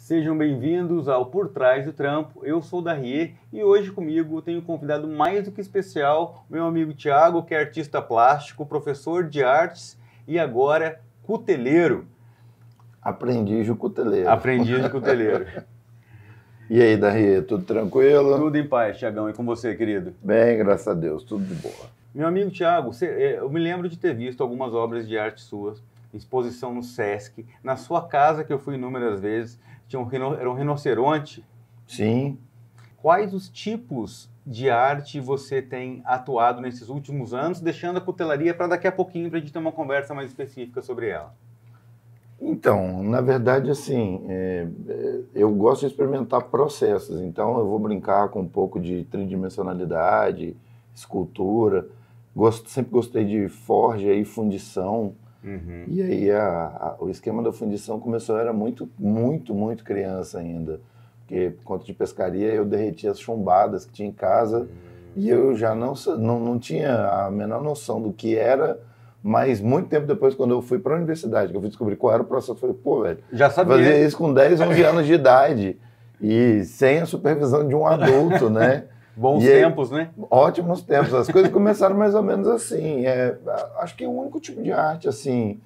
Sejam bem-vindos ao Por Trás do Trampo. Eu sou o Darrier e hoje comigo tenho um convidado mais do que especial, meu amigo Thiago, que é artista plástico, professor de artes e agora cuteleiro. Aprendiz de cuteleiro. Aprendiz de cuteleiro. E aí, Darrier, tudo tranquilo? Tudo em paz, Thiagão. E com você, querido? Bem, graças a Deus, tudo de boa. Meu amigo Thiago, eu me lembro de ter visto algumas obras de arte suas, em exposição no Sesc, na sua casa, que eu fui inúmeras vezes, era um rinoceronte. Sim. Quais os tipos de arte você tem atuado nesses últimos anos, deixando a cutelaria para daqui a pouquinho, para a gente ter uma conversa mais específica sobre ela? Então, na verdade, assim, eu gosto de experimentar processos, então eu vou brincar com um pouco de tridimensionalidade, escultura, sempre gostei de forja e fundição. Uhum. E aí o esquema da fundição começou, eu era muito criança ainda, porque por conta de pescaria eu derretia as chumbadas que tinha em casa e eu já não tinha a menor noção do que era, mas muito tempo depois, quando eu fui para a universidade, que eu fui descobrir qual era o processo, eu falei, pô, velho, já sabia. Fazia isso com 10, 11 anos de idade e sem a supervisão de um adulto, né? Bons tempos, né? Ótimos tempos. As coisas começaram mais ou menos assim. Acho que o único tipo de arte, assim,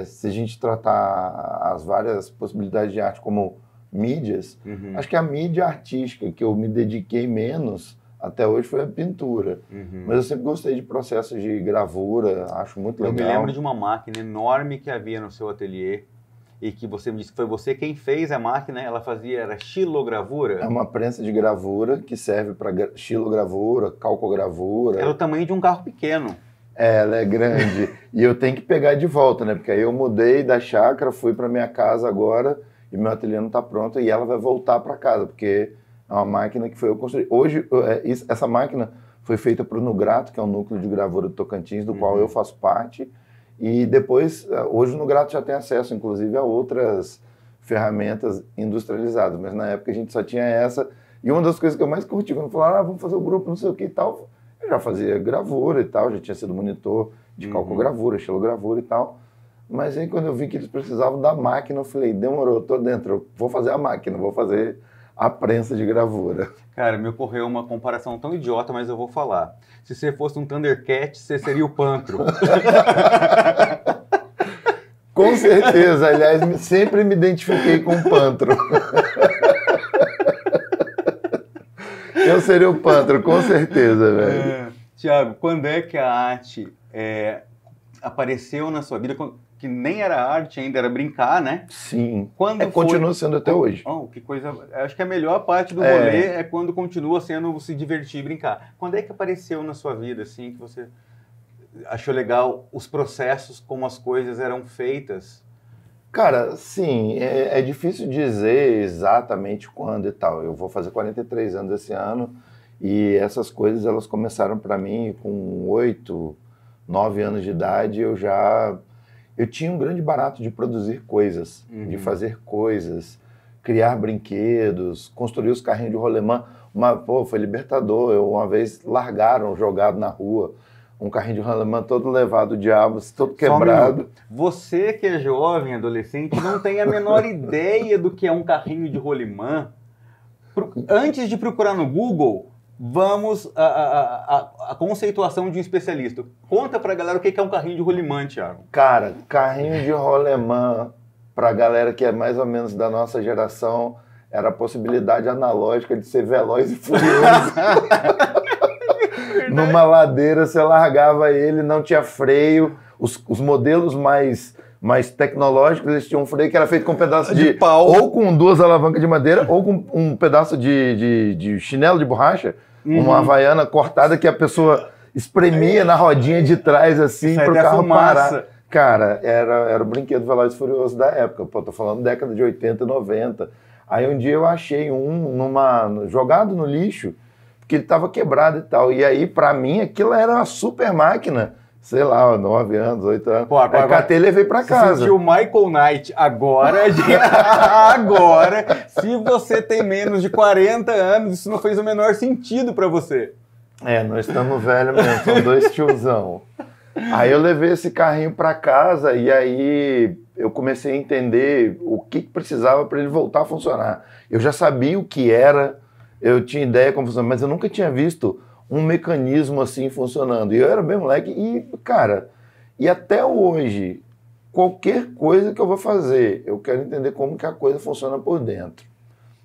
se a gente tratar as várias possibilidades de arte como mídias, acho que a mídia artística que eu me dediquei menos até hoje foi a pintura. Mas eu sempre gostei de processos de gravura, acho muito legal. Eu me lembro de uma máquina enorme que havia no seu ateliê, e que você me disse que foi você quem fez a máquina, era xilogravura? É uma prensa de gravura que serve para xilogravura, calcogravura. Era o tamanho de um carro pequeno. Ela é grande. E eu tenho que pegar de volta, né? Porque aí eu mudei da chácara, fui para minha casa agora, e meu ateliê não está pronto, e ela vai voltar para casa, porque é uma máquina que foi eu construí. Hoje, essa máquina foi feita para o Nugrato, que é um núcleo de gravura do Tocantins, do qual eu faço parte. E depois, hoje o Nugrato já tem acesso, inclusive, a outras ferramentas industrializadas, mas na época a gente só tinha essa. E uma das coisas que eu mais curti, quando falaram, vamos fazer o grupo, não sei o que e tal, eu já fazia gravura e tal, já tinha sido monitor de calcogravura, xilogravura e tal. Mas aí quando eu vi que eles precisavam da máquina, eu falei, demorou, tô dentro, eu vou fazer a máquina, vou fazer a prensa de gravura. Cara, me ocorreu uma comparação tão idiota, mas eu vou falar. Se você fosse um Thundercat, você seria o Pantro. Com certeza, aliás, sempre me identifiquei com o Pantro. Eu seria o Pantro, com certeza, velho. Thiago, quando é que a arte apareceu na sua vida? Que nem era arte ainda, era brincar, né? Sim. Continua sendo até hoje. Oh, que coisa. Acho que a melhor parte do rolê é quando continua sendo se divertir e brincar. Quando é que apareceu na sua vida, assim, que você achou legal os processos, como as coisas eram feitas? Cara, sim, é difícil dizer exatamente quando e tal. Eu vou fazer 43 anos esse ano e essas coisas, elas começaram para mim com 8, 9 anos de idade, eu tinha um grande barato de produzir coisas, de fazer coisas, criar brinquedos, construir os carrinhos de rolemã. Foi libertador. Uma vez largaram, jogado na rua, um carrinho de rolemã todo levado, diabos, todo quebrado. Você que é jovem, adolescente, não tem a menor ideia do que é um carrinho de rolemã. Antes de procurar no Google, vamos a conceituação de um especialista. Conta pra galera o que é um carrinho de rolimã, Thiago. Cara, carrinho de rolemã, pra galera que é mais ou menos da nossa geração, era a possibilidade analógica de ser veloz e furioso. Numa ladeira, você largava ele, não tinha freio. Os modelos mais tecnológicos, eles tinham um freio que era feito com um pedaço de pau, ou com 2 alavancas de madeira, ou com um pedaço de chinelo de borracha, uma havaiana cortada que a pessoa espremia na rodinha de trás, assim, para o carro parar. Cara, era o brinquedo veloz e furioso da época. Pô, tô falando década de 80, 90. Aí um dia eu achei jogado no lixo, porque ele estava quebrado e tal. E aí, para mim, aquilo era uma super máquina. Sei lá, 9 anos, 8 anos. Pô, agora, catei e levei pra casa. Sentiu o Michael Knight. Agora, se você tem menos de 40 anos, isso não fez o menor sentido pra você. Nós estamos velhos mesmo, são 2 tiozão. Aí eu levei esse carrinho para casa e aí eu comecei a entender o que precisava para ele voltar a funcionar. Eu já sabia o que era, eu tinha ideia como funcionava, mas eu nunca tinha visto um mecanismo assim funcionando. E eu era bem moleque e, cara, e até hoje, qualquer coisa que eu vou fazer, eu quero entender como que a coisa funciona por dentro.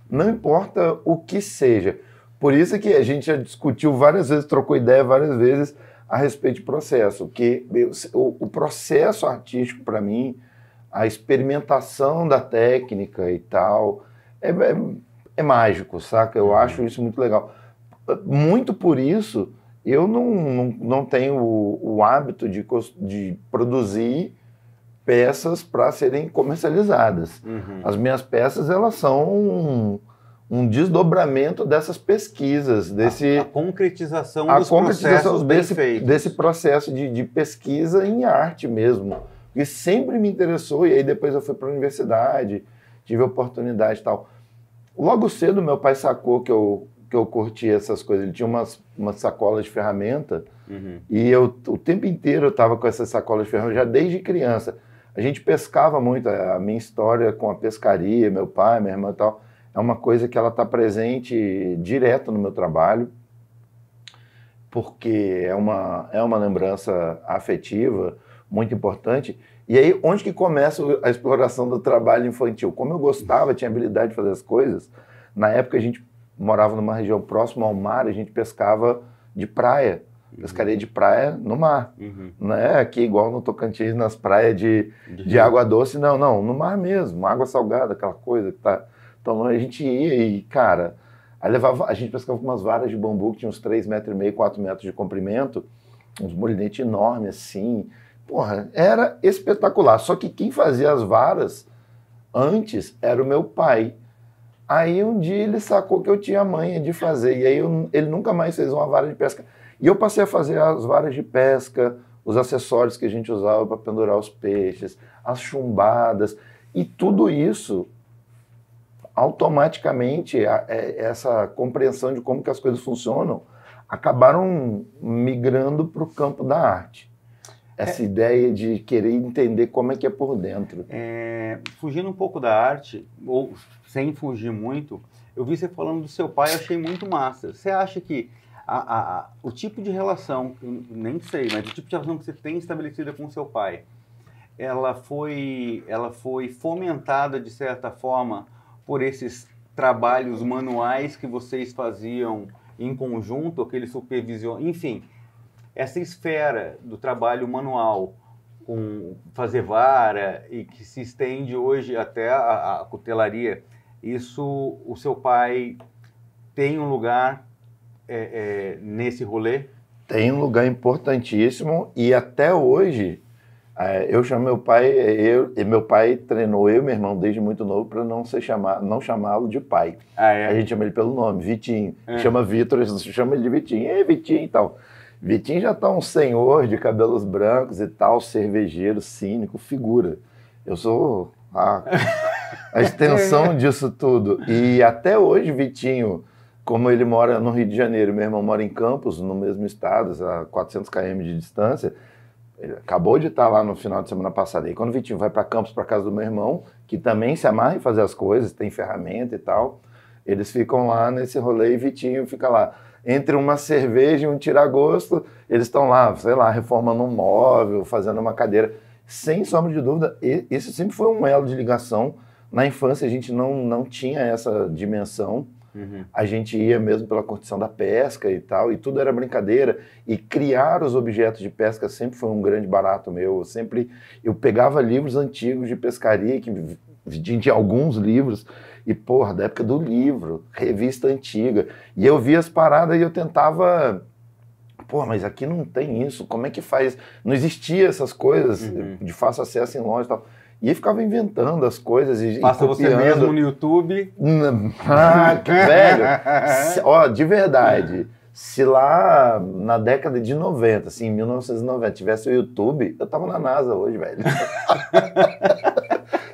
Não importa o que seja. Por isso que a gente já discutiu várias vezes, trocou ideia várias vezes a respeito de processo, que o processo artístico, para mim, a experimentação da técnica e tal, é mágico, saca? Eu acho isso muito legal. Muito por isso, eu não tenho o hábito de produzir peças para serem comercializadas. As minhas peças, elas são um desdobramento dessas pesquisas, a concretização dos processos bem feitos. Desse processo de pesquisa em arte mesmo, que sempre me interessou, e aí depois eu fui para a universidade, tive oportunidade e tal. Logo cedo meu pai sacou que eu curtia essas coisas, ele tinha umas sacolas de ferramenta, e o tempo inteiro eu estava com essas sacolas de ferramenta, já desde criança. A gente pescava muito, a minha história com a pescaria, meu pai, minha irmã e tal, é uma coisa que ela está presente direto no meu trabalho, porque é uma lembrança afetiva muito importante. E aí, onde que começa a exploração do trabalho infantil? Como eu gostava, tinha habilidade de fazer as coisas, na época a gente morava numa região próxima ao mar, a gente pescava de praia, pescaria de praia no mar. Não é aqui igual no Tocantins, nas praias de água doce, não, no mar mesmo, água salgada, aquela coisa que tá... Então a gente ia e, cara, a gente pescava com umas varas de bambu que tinham uns 3,5 metros, 4 metros de comprimento, uns molinetes enormes assim. Porra, era espetacular. Só que quem fazia as varas antes era o meu pai. Aí um dia ele sacou que eu tinha a manha de fazer, e aí ele nunca mais fez uma vara de pesca. E eu passei a fazer as varas de pesca, os acessórios que a gente usava para pendurar os peixes, as chumbadas, e tudo isso... automaticamente essa compreensão de como que as coisas funcionam acabaram migrando para o campo da arte. Essa ideia de querer entender como é que é por dentro. Fugindo um pouco da arte, ou sem fugir muito, eu vi você falando do seu pai, eu achei muito massa. Você acha que o tipo de relação, nem sei, mas o tipo de relação que você tem estabelecida com o seu pai, ela foi fomentada de certa forma por esses trabalhos manuais que vocês faziam em conjunto, aquele supervisão, enfim, essa esfera do trabalho manual com fazer vara e que se estende hoje até a cutelaria, isso o seu pai tem um lugar nesse rolê? Tem um lugar importantíssimo e até hoje... eu chamo meu pai, meu pai treinou eu e meu irmão desde muito novo para não chamá-lo de pai. A gente chama ele pelo nome, Vitinho. Chama Vitor, a gente chama ele de Vitinho. Vitinho e tal. Vitinho já tá um senhor de cabelos brancos e tal, cervejeiro, cínico, figura. Eu sou a extensão disso tudo. E até hoje, Vitinho, como ele mora no Rio de Janeiro, meu irmão mora em Campos, no mesmo estado, a 400 km de distância, ele acabou de estar lá no final de semana passada. E quando o Vitinho vai para Campos, para casa do meu irmão, que também se amarra em fazer as coisas, tem ferramenta e tal, eles ficam lá nesse rolê e Vitinho fica lá. Entre uma cerveja e um tiragosto, eles estão lá, sei lá, reformando um móvel, fazendo uma cadeira. Sem sombra de dúvida, isso sempre foi um elo de ligação. Na infância a gente não tinha essa dimensão. A gente ia mesmo pela curtição da pesca e tal, e tudo era brincadeira, e criar os objetos de pesca sempre foi um grande barato meu. Eu pegava livros antigos de pescaria, que tinha alguns livros, e porra, da época do livro, revista antiga, e eu via as paradas e eu tentava, pô, mas aqui não tem isso, como é que faz? Não existia essas coisas de fácil acesso em loja e tal. E ele ficava inventando as coisas e passa você mesmo no YouTube? Que velho! Ó, de verdade, se lá na década de 90, assim, em 1990, tivesse o YouTube, eu tava na NASA hoje, velho.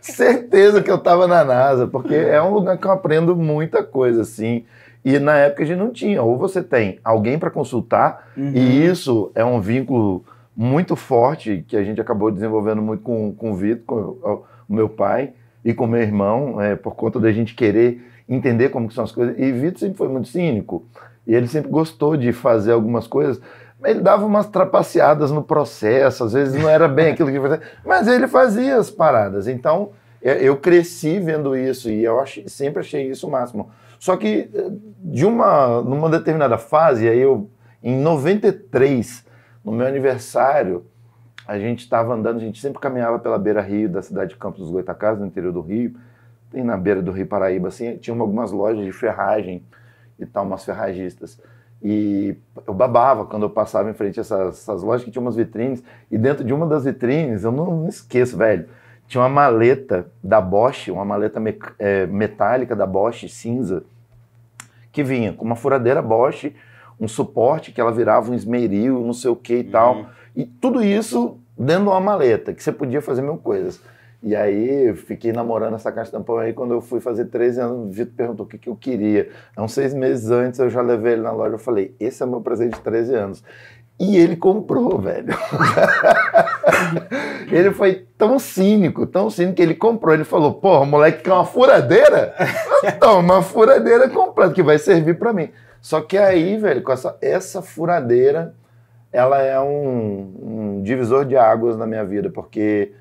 Certeza que eu tava na NASA, porque é um lugar que eu aprendo muita coisa, assim. E na época a gente não tinha. Ou você tem alguém para consultar, e isso é um vínculo muito forte, que a gente acabou desenvolvendo muito com o Vitor, com o meu pai e com o meu irmão, por conta da gente querer entender como que são as coisas. E Vitor sempre foi muito cínico, e ele sempre gostou de fazer algumas coisas, mas ele dava umas trapaceadas no processo, às vezes não era bem aquilo que ele fazia, mas ele fazia as paradas. Então, eu cresci vendo isso, e eu sempre achei isso o máximo. Só que, numa determinada fase, aí em 93, no meu aniversário, a gente estava andando, a gente sempre caminhava pela beira-rio da cidade de Campos dos Goytacazes, no interior do Rio, e na beira do Rio Paraíba, assim, tinha algumas lojas de ferragem e tal, umas ferragistas. E eu babava quando eu passava em frente a essas lojas que tinham umas vitrines, e dentro de uma das vitrines, eu não esqueço, velho, tinha uma maleta da Bosch, uma maleta metálica da Bosch, cinza, que vinha com uma furadeira Bosch, um suporte que ela virava um esmeril, não sei o que e tal. E tudo isso dentro de uma maleta, que você podia fazer mil coisas. E aí eu fiquei namorando essa caixa de tampão. Aí quando eu fui fazer 13 anos, o Vitor perguntou o que eu queria. Uns 6 meses antes eu já levei ele na loja, eu falei, esse é o meu presente de 13 anos. E ele comprou, velho. Ele foi tão cínico que ele comprou. Ele falou, porra, o moleque quer uma furadeira? Então, uma furadeira completa, que vai servir pra mim. Só que aí, velho, com essa furadeira, ela é um divisor de águas na minha vida, porque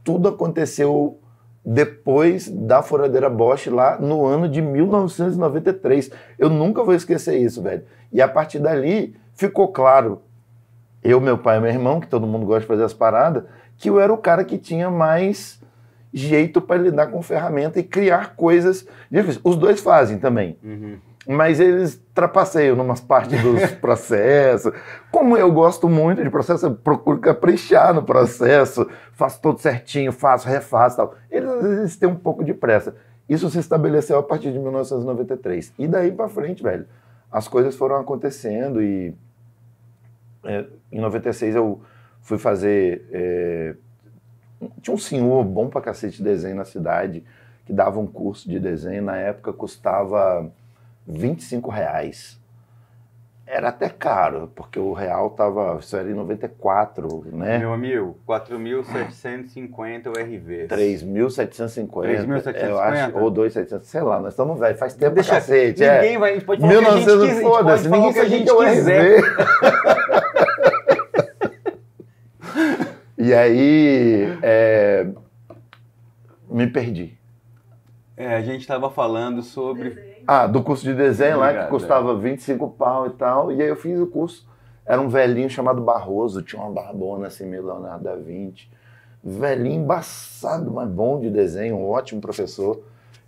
tudo aconteceu depois da furadeira Bosch, lá no ano de 1993. Eu nunca vou esquecer isso, velho. E a partir dali, ficou claro, eu, meu pai e meu irmão, que todo mundo gosta de fazer as paradas, que eu era o cara que tinha mais jeito para lidar com ferramenta e criar coisas difíceis. Os dois fazem também. Mas eles trapaceiam em umas partes dos processos. Como eu gosto muito de processo, eu procuro caprichar no processo, faço tudo certinho, refaço e tal. Eles, às vezes, têm um pouco de pressa. Isso se estabeleceu a partir de 1993. E daí pra frente, velho, as coisas foram acontecendo e em 96 eu fui fazer... tinha um senhor bom pra cacete de desenho na cidade, que dava um curso de desenho. Na época custava R$25. Era até caro, porque o real tava, isso era em 94, né? Meu amigo, 4.750 o RV. 3.750. 3.750? Eu acho, ou 2.700, sei lá, nós estamos velhos, faz tempo Deixa, pra cacete. Ninguém vai, a gente pode falar 1900, o que a gente foda-se, ninguém que a gente sabe o que quiser. E aí, me perdi. A gente estava falando sobre... do curso de desenho lá, Obrigado, que custava 25 pau e tal. E aí eu fiz o curso. Era um velhinho chamado Barroso, tinha uma barbona assim, meio Leonardo da Vinci. Velhinho embaçado, mas bom de desenho, um ótimo professor.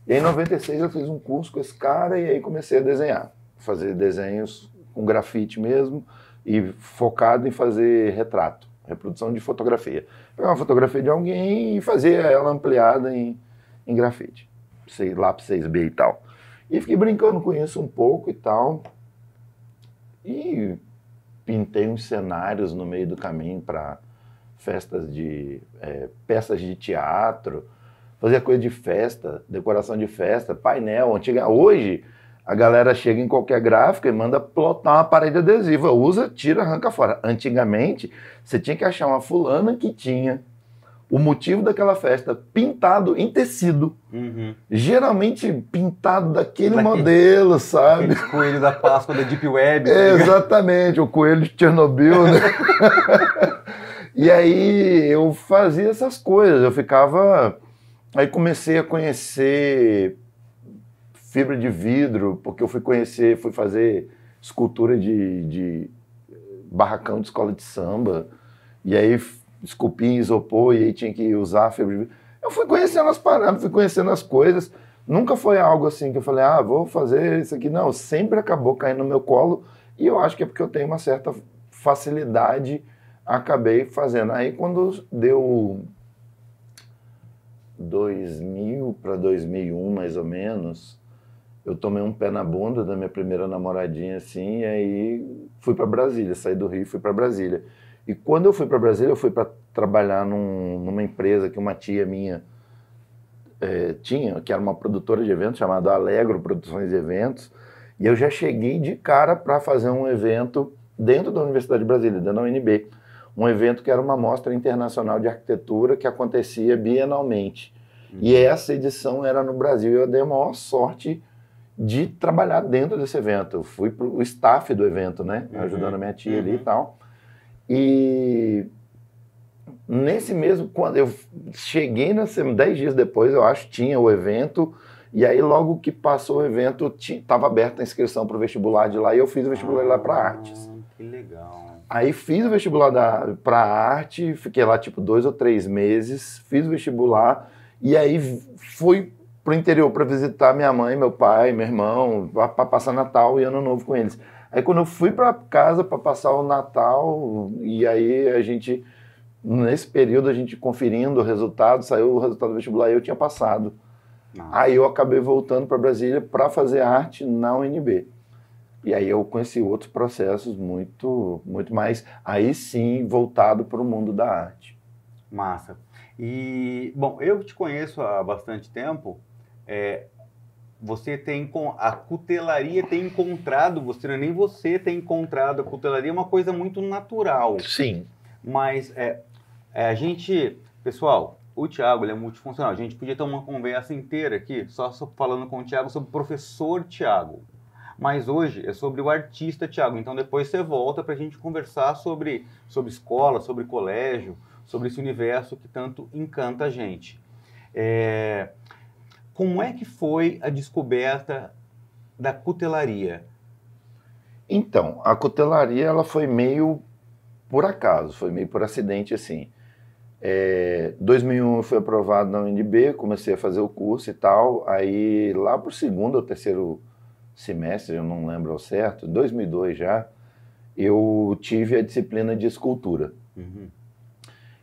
E aí em 96 eu fiz um curso com esse cara e aí comecei a desenhar. Fazer desenhos com grafite mesmo e focado em fazer retrato, reprodução de fotografia. Pegar uma fotografia de alguém e fazer ela ampliada em grafite. Lápis 6B e tal. E fiquei brincando com isso um pouco e tal. E pintei uns cenários no meio do caminho para festas de... peças de teatro. Fazia coisa de festa, decoração de festa, painel. Hoje, a galera chega em qualquer gráfica e manda plotar uma parede adesiva. Usa, tira, arranca fora. Antigamente, você tinha que achar uma fulana que tinha o motivo daquela festa pintado em tecido. Geralmente pintado daquele modelo, sabe? Aquele coelho da Páscoa da Deep Web. Exatamente, o coelho de Chernobyl, né? E aí eu fazia essas coisas, eu ficava... Aí comecei a conhecer fibra de vidro, porque eu fui fazer escultura de barracão de escola de samba, e aí esculpi em isopor, e aí tinha que usar fibra de vidro. Eu fui conhecendo as paradas, fui conhecendo as coisas, nunca foi algo assim que eu falei, vou fazer isso aqui, não, sempre acabou caindo no meu colo, e eu acho que é porque eu tenho uma certa facilidade, acabei fazendo. Aí quando deu 2000 para 2001, mais ou menos, eu tomei um pé na bunda da minha primeira namoradinha, assim, e aí fui para Brasília, saí do Rio e fui para Brasília. E quando eu fui para Brasília, eu fui para trabalhar numa empresa que uma tia minha tinha, que era uma produtora de eventos, chamada Alegro Produções e Eventos, e eu já cheguei de cara para fazer um evento dentro da Universidade de Brasília, dentro da UNB. um evento que era uma mostra internacional de arquitetura que acontecia bienalmente. E essa edição era no Brasil. Eu dei a maior sorte de trabalhar dentro desse evento. Eu fui para o staff do evento, né? Ajudando a minha tia ali e tal. E nesse mesmo, quando eu cheguei, 10 dias depois, eu acho, tinha o evento. E aí, logo que passou o evento, estava aberta a inscrição para o vestibular de lá. E eu fiz o vestibular lá para artes. Que legal. Aí fiz o vestibular para arte, fiquei lá tipo 2 ou 3 meses, fiz o vestibular. E aí fui pro interior para visitar minha mãe, meu pai, meu irmão, para passar Natal e Ano Novo com eles. Aí quando eu fui para casa para passar o Natal, e aí a gente, nesse período, a gente conferindo o resultado, saiu o resultado do vestibular e eu tinha passado. Aí eu acabei voltando para Brasília para fazer arte na UNB. E aí eu conheci outros processos muito mais, aí sim, voltado para o mundo da arte. Massa. E, bom, eu te conheço há bastante tempo, você tem, a cutelaria tem encontrado, nem você tem encontrado a cutelaria, é uma coisa muito natural. Sim. Mas a gente, pessoal, o Thiago, ele é multifuncional, a gente podia ter uma conversa inteira aqui, só falando com o Thiago sobre o professor Thiago. Mas hoje é sobre o artista Thiago, então depois você volta para a gente conversar sobre escola, sobre colégio, sobre esse universo que tanto encanta a gente. Como é que foi a descoberta da cutelaria? Então, a cutelaria ela foi meio por acaso, foi meio por acidente assim. 2001 eu fui aprovado na UNB, comecei a fazer o curso e tal, aí lá para o segundo ou terceiro semestre, eu não lembro ao certo, 2002 já, eu tive a disciplina de escultura.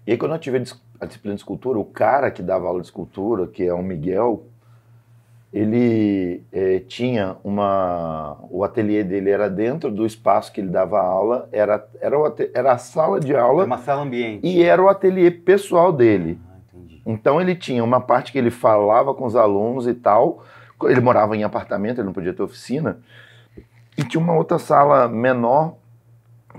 E aí quando eu tive a disciplina de escultura, o cara que dava aula de escultura, que é o Miguel, ele tinha o ateliê dele era dentro do espaço que ele dava aula, era a sala de aula. Uma sala ambiente. E era o ateliê pessoal dele. Entendi. Então ele tinha uma parte que ele falava com os alunos e tal, ele morava em apartamento, ele não podia ter oficina, e tinha uma outra sala menor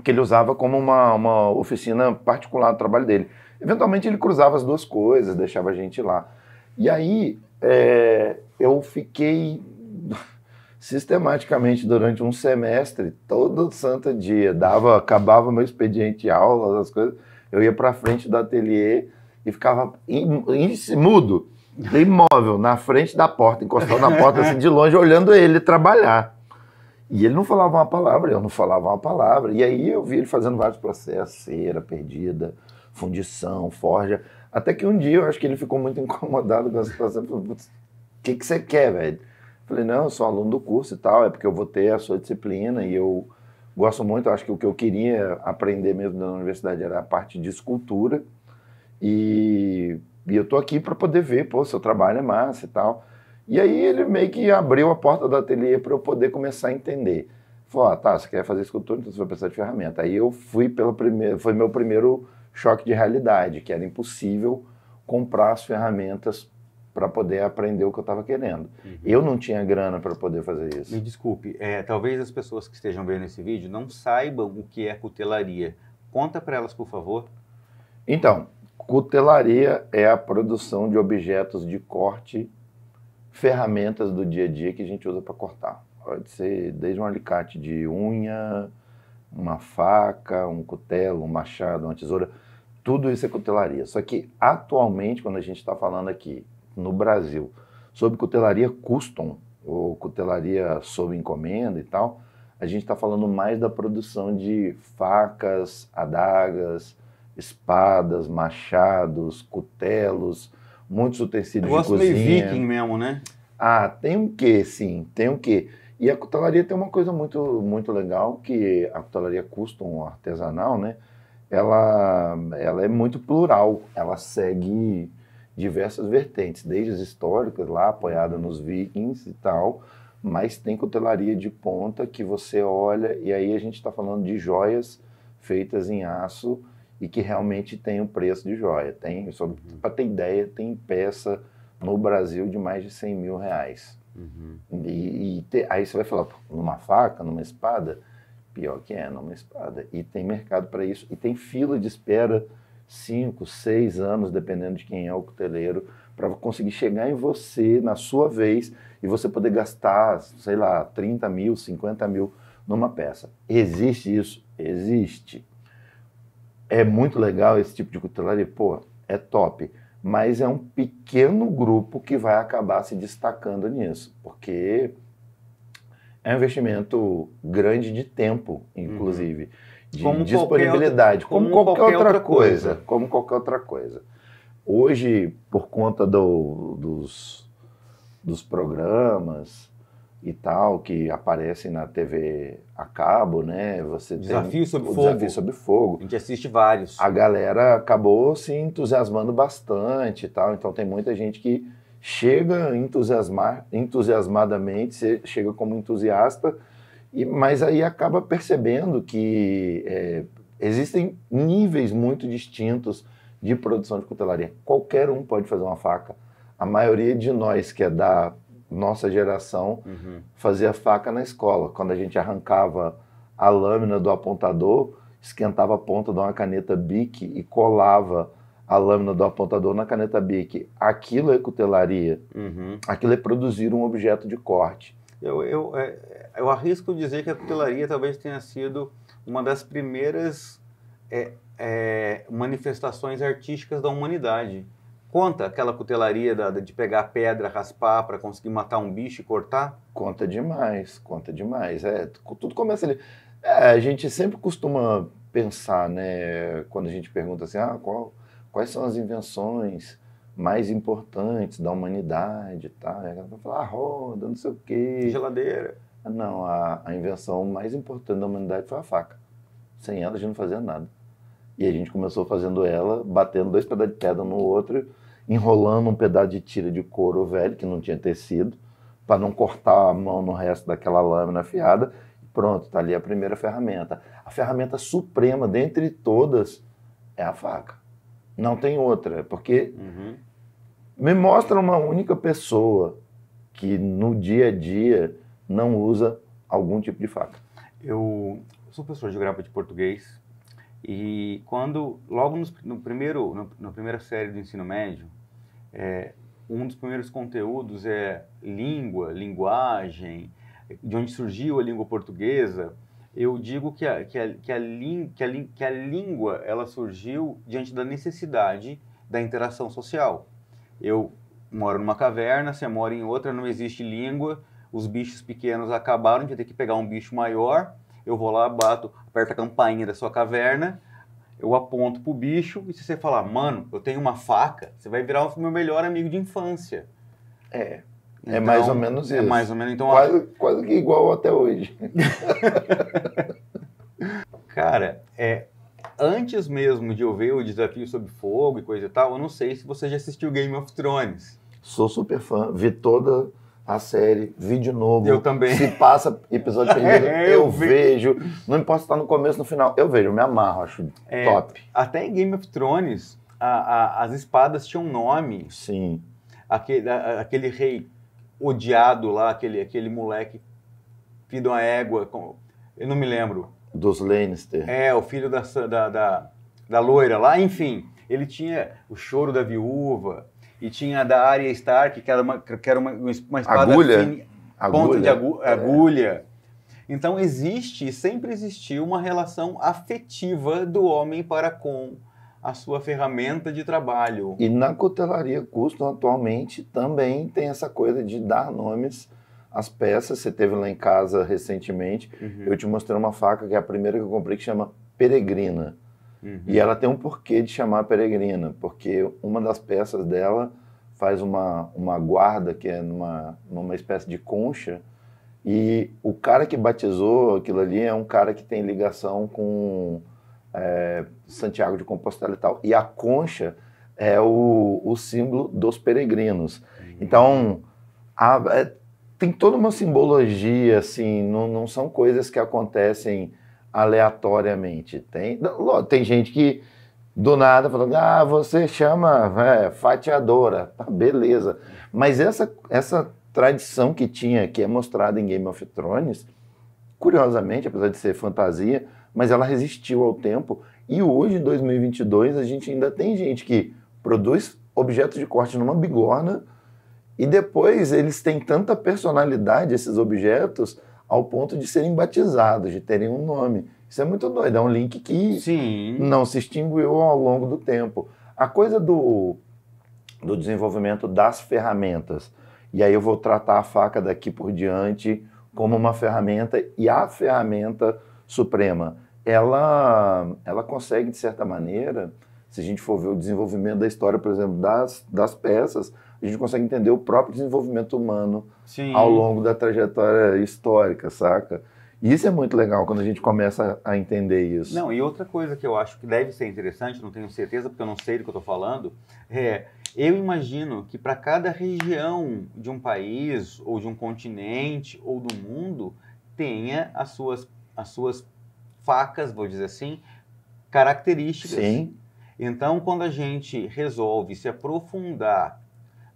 que ele usava como uma oficina particular do trabalho dele. Eventualmente ele cruzava as duas coisas, deixava a gente lá. E aí eu fiquei sistematicamente durante um semestre, todo santo dia, acabava meu expediente de aula, as coisas, eu ia para frente do ateliê e ficava mudo, imóvel, na frente da porta, encostado na porta assim de longe, olhando ele trabalhar. E ele não falava uma palavra, eu não falava uma palavra. E aí eu vi ele fazendo vários processos, cera perdida, fundição, forja. Até que um dia eu acho que ele ficou muito incomodado com a situação. Falei, o que você quer, velho? Falei, não, eu sou aluno do curso e tal, é porque eu vou ter a sua disciplina e eu gosto muito, acho que o que eu queria aprender mesmo na universidade era a parte de escultura. E eu tô aqui para poder ver, pô, seu trabalho é massa e tal. E aí ele meio que abriu a porta do ateliê para eu poder começar a entender. Falou, tá, você quer fazer escultura, então você vai precisar de ferramenta. Aí eu fui foi meu primeiro choque de realidade, que era impossível comprar as ferramentas para poder aprender o que eu estava querendo. Eu não tinha grana para poder fazer isso. Me desculpe, talvez as pessoas que estejam vendo esse vídeo não saibam o que é cutelaria. Conta para elas, por favor. Então, cutelaria é a produção de objetos de corte, ferramentas do dia a dia que a gente usa para cortar. Pode ser desde um alicate de unha, uma faca, um cutelo, um machado, uma tesoura. Tudo isso é cutelaria. Só que atualmente, quando a gente está falando aqui no Brasil sobre cutelaria custom, ou cutelaria sob encomenda e tal, a gente está falando mais da produção de facas, adagas, espadas, machados, cutelos, muitos utensílios de cozinha. Meio viking mesmo, né? Ah, tem um quê, sim, tem um quê. E a cutelaria tem uma coisa muito, muito legal, que a cutelaria custom artesanal, né? Ela é muito plural, ela segue diversas vertentes, desde as históricas lá, apoiada nos vikings e tal, mas tem cutelaria de ponta que você olha, e aí a gente está falando de joias feitas em aço e que realmente tem o preço de joia. Só para ter ideia, tem peça no Brasil de mais de 100 mil reais. Aí você vai falar, numa faca, numa espada, Pior que é, numa espada. E tem mercado para isso. E tem fila de espera 5, 6 anos, dependendo de quem é o cuteleiro, para conseguir chegar em você, na sua vez, e você poder gastar, sei lá, 30 mil, 50 mil numa peça. Existe isso? Existe. É muito legal esse tipo de cutelaria? Pô, é top. Mas é um pequeno grupo que vai acabar se destacando nisso, porque é um investimento grande de tempo, inclusive, de Como disponibilidade, como qualquer qualquer outra outra coisa. como qualquer outra coisa. Hoje, por conta dos programas e tal, que aparecem na TV a cabo, né? Você Desafio Sob o Fogo. Desafio Sob Fogo. A gente assiste vários. A galera acabou se entusiasmando bastante e tal, então tem muita gente que chega entusiasmadamente, chega como entusiasta, mas aí acaba percebendo que existem níveis muito distintos de produção de cutelaria. Qualquer um pode fazer uma faca. A maioria de nós que é da nossa geração fazia faca na escola. Quando a gente arrancava a lâmina do apontador, esquentava a ponta de uma caneta Bic e colava a lâmina do apontador na caneta Bic. Aquilo é cutelaria. Aquilo é produzir um objeto de corte. Eu arrisco dizer que a cutelaria talvez tenha sido uma das primeiras manifestações artísticas da humanidade. Conta aquela cutelaria de pegar pedra, raspar para conseguir matar um bicho e cortar? Conta demais, conta demais. Tudo começa ali. A gente sempre costuma pensar, né, quando a gente pergunta assim, quais são as invenções mais importantes da humanidade, tá? Ela vai falar, roda, não sei o quê. Geladeira. Não, a invenção mais importante da humanidade foi a faca. Sem ela a gente não fazia nada. E a gente começou fazendo ela, batendo 2 pedaços de pedra no outro, enrolando um pedaço de tira de couro velho, que não tinha tecido, para não cortar a mão no resto daquela lâmina afiada. Pronto, está ali a primeira ferramenta. A ferramenta suprema, dentre todas, é a faca. Não tem outra, porque me mostra uma única pessoa que no dia a dia não usa algum tipo de faca. Eu sou professor de geografia de português e logo na primeira série do ensino médio, um dos primeiros conteúdos é língua, linguagem, de onde surgiu a língua portuguesa. Eu digo que a língua ela surgiu diante da necessidade da interação social. Eu moro numa caverna, você mora em outra, não existe língua, os bichos pequenos acabaram de ter que pegar um bicho maior, eu vou lá, aperto a campainha da sua caverna, eu aponto pro bicho, e se você falar, mano, eu tenho uma faca, você vai virar o meu melhor amigo de infância. É mais ou menos isso. É mais ou menos. Então, quase que igual até hoje. Cara, antes mesmo de eu ver o Desafio Sob Fogo e coisa e tal, eu não sei se você já assistiu Game of Thrones. Sou super fã, vi toda a série, vi de novo. Eu também. Se passa episódio perdido, eu vejo. Não importa se está no começo ou no final, eu vejo, eu me amarro, acho top. Até em Game of Thrones, as espadas tinham nome. Sim. Aquele rei odiado lá, aquele moleque, filho de uma égua, eu não me lembro. Dos Lannister. O filho da loira lá, enfim. Ele tinha o choro da viúva, e tinha a da Arya Stark, que era uma espada fina, ponta de agulha. Então sempre existiu uma relação afetiva do homem para com a sua ferramenta de trabalho. E na cutelaria custom atualmente também tem essa coisa de dar nomes às peças. Você teve lá em casa recentemente, eu te mostrei uma faca que é a primeira que eu comprei, que chama Peregrina. E ela tem um porquê de chamar Peregrina, porque uma das peças dela faz uma guarda que é numa espécie de concha, e o cara que batizou aquilo ali é um cara que tem ligação com Santiago de Compostela e tal. E a concha é o símbolo dos peregrinos. Então, tem toda uma simbologia, assim, não são coisas que acontecem aleatoriamente. Tem gente que do nada falando, você chama fatiadora, beleza. Mas essa tradição que tinha, que é mostrada em Game of Thrones, curiosamente, apesar de ser fantasia, mas ela resistiu ao tempo. E hoje, em 2022, a gente ainda tem gente que produz objetos de corte numa bigorna e depois eles têm tanta personalidade, esses objetos, ao ponto de serem batizados, de terem um nome. Isso é muito doido, é um link que Sim. não se extinguiu ao longo do tempo. A coisa do desenvolvimento das ferramentas, e aí eu vou tratar a faca daqui por diante como uma ferramenta, e a ferramenta suprema, ela consegue, de certa maneira, se a gente for ver o desenvolvimento da história, por exemplo, das peças, a gente consegue entender o próprio desenvolvimento humano Sim. ao longo da trajetória histórica, saca? E isso é muito legal quando a gente começa a entender isso. Não, e outra coisa que eu acho que deve ser interessante, não tenho certeza porque eu não sei do que eu estou falando, eu imagino que para cada região de um país, ou de um continente, ou do mundo, tenha as suas facas, vou dizer assim, características. Sim. Então, quando a gente resolve se aprofundar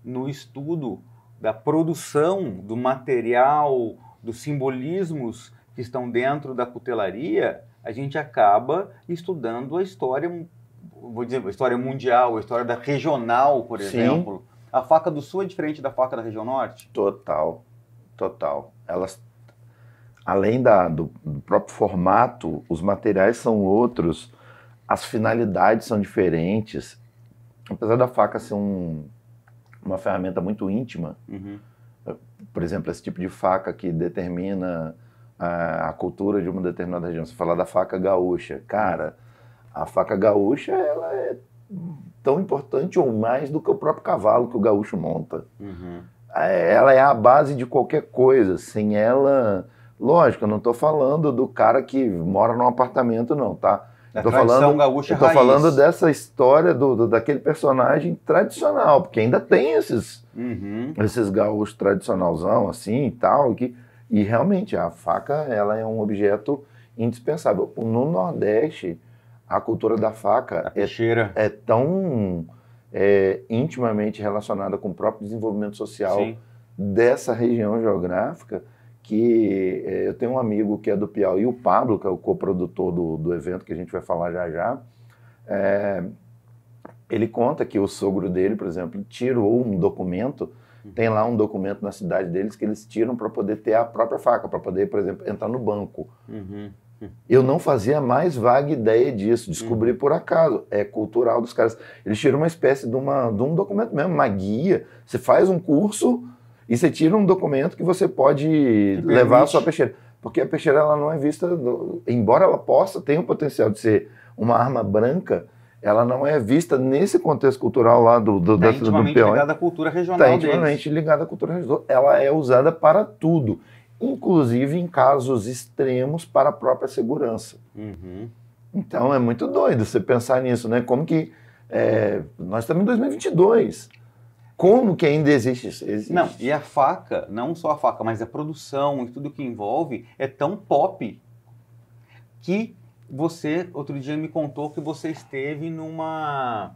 no estudo da produção do material, dos simbolismos que estão dentro da cutelaria, a gente acaba estudando a história, vou dizer, a história mundial, a história da regional, por exemplo. A faca do Sul é diferente da faca da região Norte? Total, total. Elas, além do próprio formato, os materiais são outros, as finalidades são diferentes. Apesar da faca ser uma ferramenta muito íntima, por exemplo, esse tipo de faca que determina a cultura de uma determinada região. Você fala da faca gaúcha. Cara, a faca gaúcha ela é tão importante ou mais do que o próprio cavalo que o gaúcho monta. Ela é a base de qualquer coisa. Sem ela, lógico, eu não estou falando do cara que mora num apartamento, não, tá? Da tradição gaúcha raiz. Eu tô falando dessa história daquele personagem tradicional, porque ainda tem esses gaúchos tradicionalzão, assim, e tal, e realmente a faca, ela é um objeto indispensável. No Nordeste, a cultura da faca é tão intimamente relacionada com o próprio desenvolvimento social dessa região geográfica, que eu tenho um amigo que é do Piauí, o Pablo, que é o coprodutor do evento, que a gente vai falar já já. Ele conta que o sogro dele, por exemplo, tirou um documento, tem lá um documento na cidade deles que eles tiram para poder ter a própria faca, para poder, por exemplo, entrar no banco. Eu não fazia mais vaga ideia disso, descobri por acaso. É cultural dos caras. Eles tiram uma espécie de um documento mesmo, uma guia. Você faz um curso e você tira um documento que você pode levar a sua peixeira. Porque a peixeira ela não é vista, embora ela tenha o potencial de ser uma arma branca, ela não é vista nesse contexto cultural lá do intimamente ligada à cultura regional deles. Está intimamente ligada à cultura regional. Ela é usada para tudo, inclusive em casos extremos para a própria segurança. Então é muito doido você pensar nisso, né? Como que nós estamos em 2022. Como que ainda existe isso? Não, e a faca, não só a faca, mas a produção e tudo que envolve é tão pop que você, outro dia, me contou que você esteve numa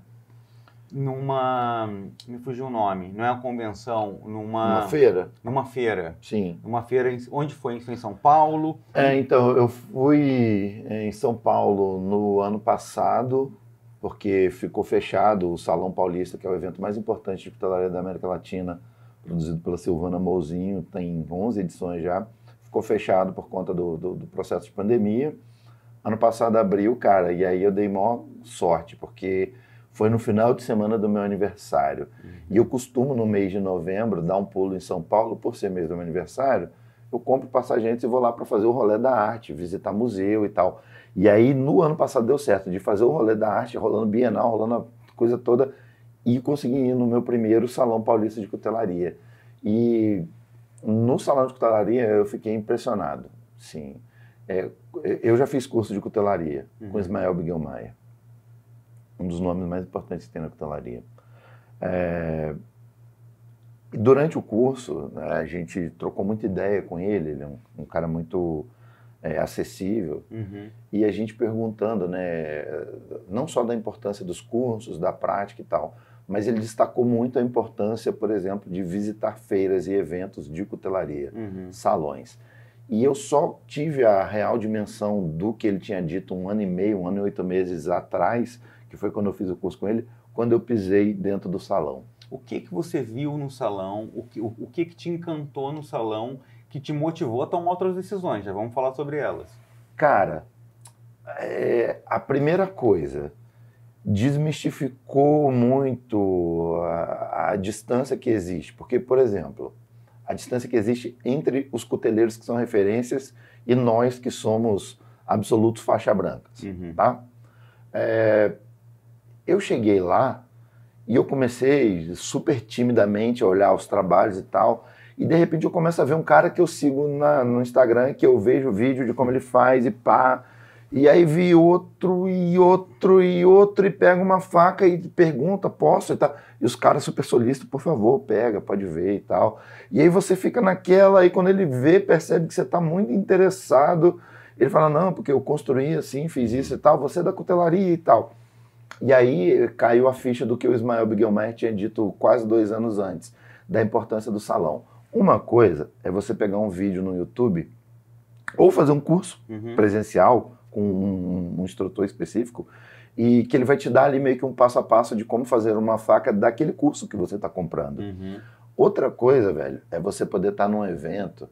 me fugiu o nome, não é uma convenção, Uma feira? Numa feira. Sim. Uma feira, onde foi? Foi em São Paulo? Então, eu fui em São Paulo no ano passado, porque ficou fechado o Salão Paulista, que é o evento mais importante de cutelaria da América Latina, produzido pela Silvana Mouzinho, tem 11 edições já, ficou fechado por conta do processo de pandemia. Ano passado abriu, cara, e aí eu dei maior sorte, porque foi no final de semana do meu aniversário. E eu costumo, no mês de novembro, dar um pulo em São Paulo, por ser mês do meu aniversário, eu compro passagem antes e vou lá para fazer o rolê da arte, visitar museu e tal. E aí, no ano passado, deu certo de fazer o rolê da arte, rolando Bienal, rolando a coisa toda, e consegui ir no meu primeiro Salão Paulista de Cutelaria. E no Salão de Cutelaria eu fiquei impressionado, sim. Eu já fiz curso de cutelaria com Ismael Bigelmayer, um dos nomes mais importantes que tem na cutelaria. Durante o curso, a gente trocou muita ideia com ele é um cara muito acessível, e a gente perguntando, né, não só da importância dos cursos, da prática e tal, mas ele destacou muito a importância, por exemplo, de visitar feiras e eventos de cutelaria, salões. E eu só tive a real dimensão do que ele tinha dito 1 ano e meio, 1 ano e 8 meses atrás, que foi quando eu fiz o curso com ele, quando eu pisei dentro do salão. O que você viu no salão? O que te encantou no salão que te motivou a tomar outras decisões? Já vamos falar sobre elas. Cara, a primeira coisa, desmistificou muito a distância que existe. Porque, por exemplo, a distância que existe entre os cuteleiros que são referências e nós que somos absolutos faixa brancas, tá? Eu cheguei lá e eu comecei super timidamente a olhar os trabalhos e tal, e de repente eu começo a ver um cara que eu sigo no Instagram, que eu vejo o vídeo de como ele faz e pá, e aí vi outro e outro e outro, e pega uma faca e pergunta, posso e tal, e os caras super solistas, por favor, pega, pode ver e tal, e aí você fica naquela, e quando ele vê, percebe que você está muito interessado, ele fala, não, porque eu construí assim, fiz isso e tal, você é da cutelaria e tal. E aí caiu a ficha do que o Ismael Bigelmeier tinha dito quase 2 anos antes, da importância do salão. Uma coisa é você pegar um vídeo no YouTube ou fazer um curso presencial com um instrutor específico e que ele vai te dar ali meio que um passo a passo de como fazer uma faca daquele curso que você está comprando. Outra coisa, velho, é você poder estar num evento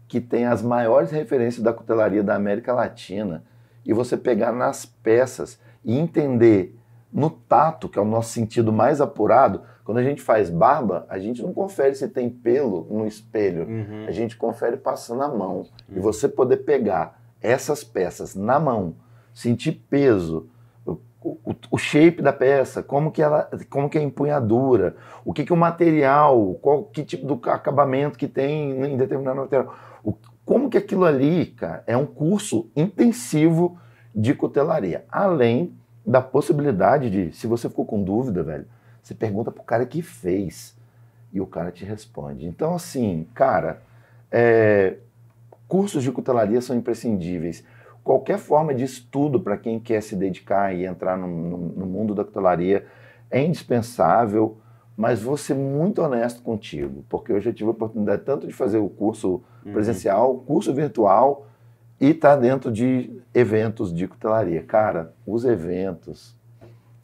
que tem as maiores referências da cutelaria da América Latina e você pegar nas peças e entender no tato, que é o nosso sentido mais apurado. Quando a gente faz barba, a gente não confere se tem pelo no espelho, a gente confere passando a mão. E você poder pegar essas peças na mão, sentir peso, o shape da peça, como que é a empunhadura, o que o material, que tipo do acabamento que tem em determinado material, como que aquilo ali, cara, é um curso intensivo de cutelaria. Além da possibilidade de, se você ficou com dúvida, velho, você pergunta pro cara que fez e o cara te responde. Então, assim, cara, cursos de cutelaria são imprescindíveis. Qualquer forma de estudo para quem quer se dedicar e entrar no mundo da cutelaria é indispensável, mas vou ser muito honesto contigo, porque eu já tive a oportunidade tanto de fazer o curso presencial, curso virtual, e tá dentro de eventos de cutelaria. Cara, os eventos,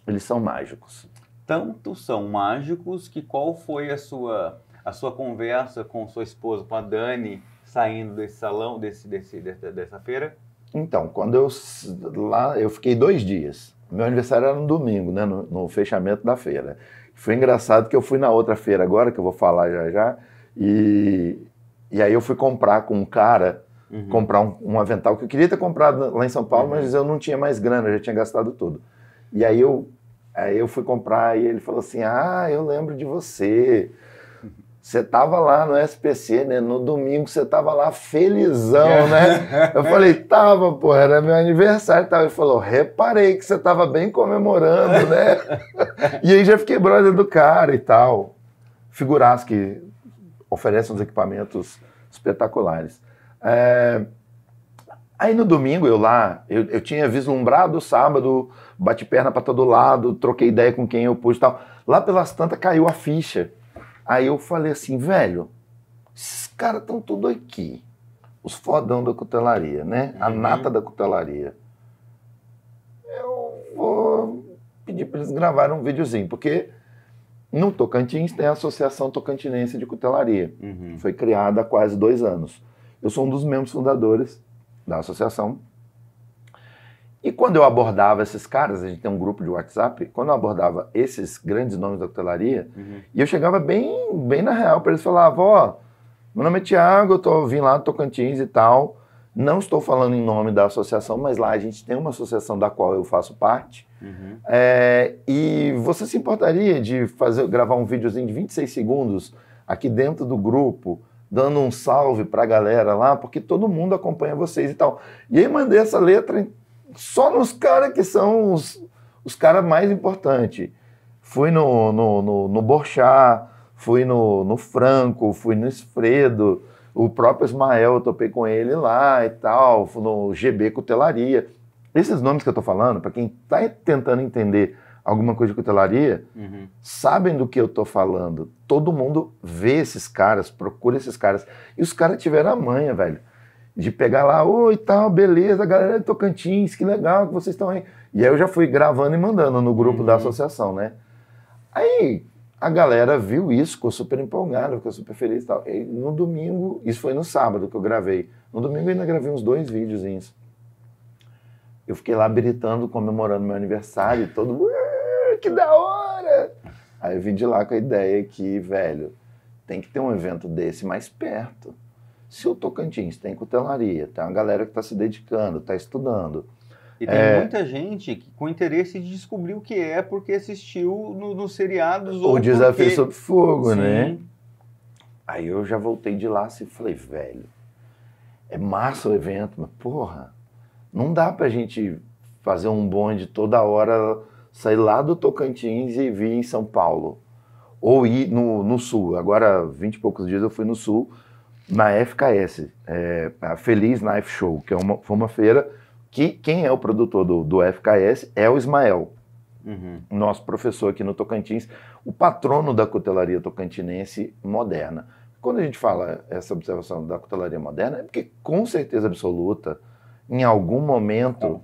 eles são mágicos. Tanto são mágicos que qual foi a sua conversa com sua esposa, com a Dani, saindo desse salão, dessa feira? Então, quando eu fiquei 2 dias. Meu aniversário era no domingo, né, no fechamento da feira. Foi engraçado que eu fui na outra feira agora, que eu vou falar já, e aí eu fui comprar com um cara, comprar um avental que eu queria ter comprado lá em São Paulo, mas eu não tinha mais grana, eu já tinha gastado tudo. E aí eu fui comprar e ele falou assim, eu lembro de você. Você tava lá no SPC, né? No domingo você tava lá felizão, né? Eu falei, tava, pô, era meu aniversário e tal. Ele falou, reparei que você tava bem comemorando, né? E aí já fiquei brother do cara e tal. Figuraço que oferecem uns equipamentos espetaculares. Aí no domingo eu tinha vislumbrado o sábado, bati perna para todo lado, troquei ideia com quem eu pude e tal. Lá pelas tantas caiu a ficha. Aí eu falei assim, velho, esses caras estão tudo aqui. Os fodão da cutelaria, né? A nata da cutelaria. Eu vou pedir para eles gravarem um videozinho, porque no Tocantins tem a Associação Tocantinense de Cutelaria. Foi criada há quase 2 anos. Eu sou um dos membros fundadores da associação. E quando eu abordava esses caras, a gente tem um grupo de WhatsApp, quando eu abordava esses grandes nomes da cutelaria, e eu chegava bem na real para eles, falava, meu nome é Thiago, eu vim lá do Tocantins e tal, não estou falando em nome da associação, mas lá a gente tem uma associação da qual eu faço parte, e você se importaria de gravar um videozinho de 26 segundos aqui dentro do grupo, dando um salve para a galera lá, porque todo mundo acompanha vocês e tal. E aí mandei essa letra só nos caras que são os caras mais importantes. Fui no Borchá, fui no Franco, fui no Esfredo, o próprio Ismael, eu topei com ele lá e tal, fui no GB Cutelaria. Esses nomes que eu tô falando, para quem tá tentando entender alguma coisa de cutelaria, sabem do que eu tô falando. Todo mundo vê esses caras, procura esses caras. E os caras tiveram a manha, velho, De pegar lá, oi, tal, beleza, galera de Tocantins, que legal que vocês estão aí. E aí eu já fui gravando e mandando no grupo da associação, né? Aí a galera viu isso, ficou super empolgada, ficou super feliz e tal. E no domingo, isso foi no sábado que eu gravei. No domingo eu ainda gravei uns 2 videozinhos. Eu fiquei lá habilitando, comemorando meu aniversário, e todo mundo, que da hora! Aí eu vim de lá com a ideia que, velho, tem que ter um evento desse mais perto. Se o Tocantins tem cutelaria, tem uma galera que está se dedicando, está estudando. E tem muita gente com interesse de descobrir o que é porque assistiu nos seriados ou O Desafio porque... Sob Fogo, Sim. né? Aí eu já voltei de lá e falei, velho, é massa o evento, mas porra, não dá pra gente fazer um bonde toda hora, sair lá do Tocantins e vir em São Paulo. Ou ir no Sul. Agora, 20 e poucos dias eu fui no Sul, na FKS, a Feliz Knife Show, que foi uma feira que quem é o produtor do FKS é o Ismael, nosso professor aqui no Tocantins, o patrono da cutelaria tocantinense moderna. Quando a gente fala essa observação da cutelaria moderna, é porque com certeza absoluta, em algum momento,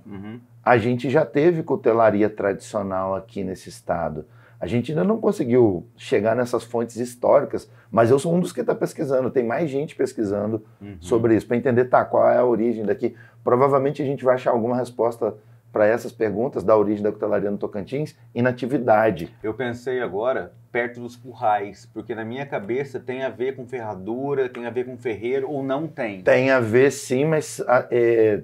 a gente já teve cutelaria tradicional aqui nesse estado. A gente ainda não conseguiu chegar nessas fontes históricas, mas eu sou um dos que está pesquisando. Tem mais gente pesquisando sobre isso, para entender qual é a origem daqui. Provavelmente a gente vai achar alguma resposta para essas perguntas da origem da cutelaria no Tocantins em natividade. Eu pensei agora perto dos currais, porque na minha cabeça tem a ver com ferradura, tem a ver com ferreiro, ou não tem? Tem a ver sim, mas é